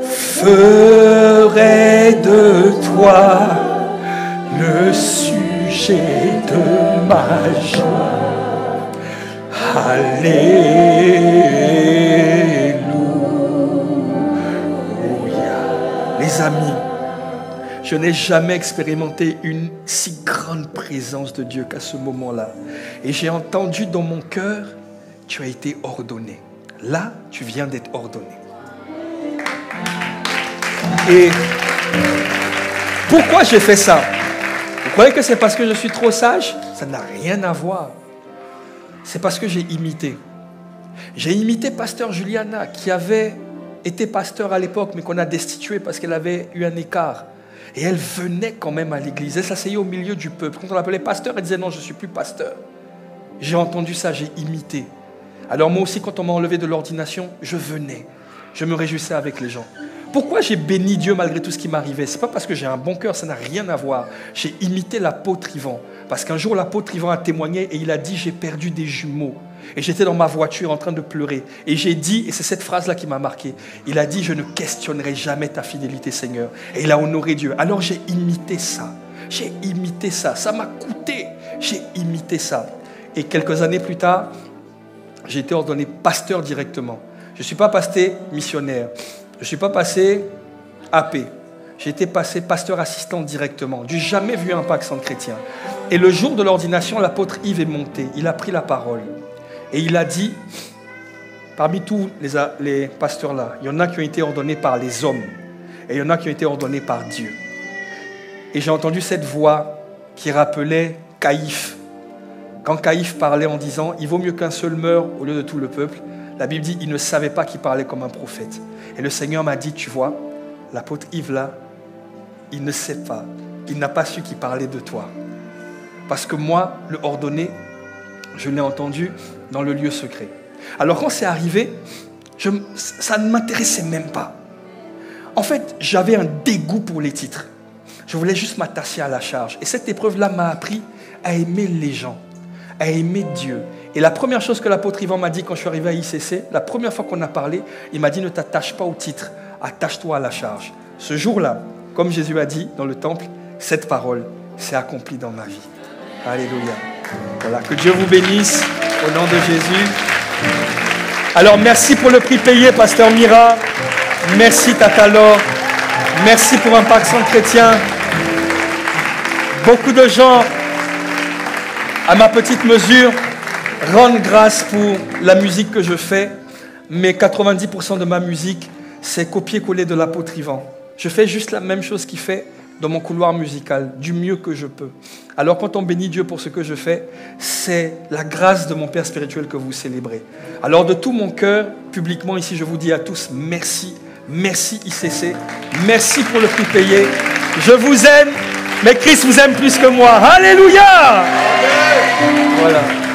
ferai de toi le sujet de ma joie. Alléluia. Les amis, je n'ai jamais expérimenté une si grande présence de Dieu qu'à ce moment-là. Et j'ai entendu dans mon cœur, tu as été ordonné. Là, tu viens d'être ordonné. Et pourquoi j'ai fait ça? Vous croyez que c'est parce que je suis trop sage? Ça n'a rien à voir. C'est parce que j'ai imité. J'ai imité pasteur Juliana, qui avait été pasteur à l'époque, mais qu'on a destitué parce qu'elle avait eu un écart. Et elle venait quand même à l'église. Elle s'asseyait au milieu du peuple. Quand on l'appelait pasteur, elle disait non, je ne suis plus pasteur. J'ai entendu ça, j'ai imité. Alors moi aussi, quand on m'a enlevé de l'ordination, je venais. Je me réjouissais avec les gens. Pourquoi j'ai béni Dieu malgré tout ce qui m'arrivait? Ce n'est pas parce que j'ai un bon cœur, ça n'a rien à voir. J'ai imité l'apôtre Ivan. Parce qu'un jour, l'apôtre Ivan a témoigné et il a dit, j'ai perdu des jumeaux. Et j'étais dans ma voiture en train de pleurer. Et j'ai dit, et c'est cette phrase-là qui m'a marqué, il a dit, je ne questionnerai jamais ta fidélité, Seigneur. Et il a honoré Dieu. Alors j'ai imité ça. J'ai imité ça. Ça m'a coûté. J'ai imité ça. Et quelques années plus tard, j'ai été ordonné pasteur directement. Je ne suis pas passé missionnaire. Je ne suis pas passé AP. J'ai été passé pasteur assistant directement. Je n'ai jamais vu un Impact Centre Chrétien. Et le jour de l'ordination, l'apôtre Yves est monté. Il a pris la parole. Et il a dit, parmi tous les pasteurs là, il y en a qui ont été ordonnés par les hommes. Et il y en a qui ont été ordonnés par Dieu. Et j'ai entendu cette voix qui rappelait Caïphe. Quand Caïphe parlait en disant « Il vaut mieux qu'un seul meure au lieu de tout le peuple », la Bible dit « Il ne savait pas qu'il parlait comme un prophète ». Et le Seigneur m'a dit « Tu vois, l'apôtre Yves là, il ne sait pas, il n'a pas su qu'il parlait de toi. Parce que moi, le ordonné, je l'ai entendu dans le lieu secret. » Alors quand c'est arrivé, ça ne m'intéressait même pas. En fait, j'avais un dégoût pour les titres. Je voulais juste m'attacher à la charge. Et cette épreuve-là m'a appris à aimer les gens, à aimer Dieu. Et la première chose que l'apôtre Ivan m'a dit quand je suis arrivé à ICC, la première fois qu'on a parlé, il m'a dit ne t'attache pas au titre, attache-toi à la charge. Ce jour-là, comme Jésus a dit dans le temple, cette parole s'est accomplie dans ma vie. Alléluia. Voilà, que Dieu vous bénisse au nom de Jésus. Alors merci pour le prix payé, pasteur Mira. Merci Tata Laure. Merci pour Impact Centre Chrétien. Beaucoup de gens, à ma petite mesure, rendent grâce pour la musique que je fais, mais 90% de ma musique, c'est copier-coller de l'apôtre Ivan. Je fais juste la même chose qu'il fait dans mon couloir musical, du mieux que je peux. Alors quand on bénit Dieu pour ce que je fais, c'est la grâce de mon Père spirituel que vous célébrez. Alors de tout mon cœur, publiquement ici, je vous dis à tous merci. Merci ICC. Merci pour le prix payé. Je vous aime, mais Christ vous aime plus que moi. Alléluia! Voilà.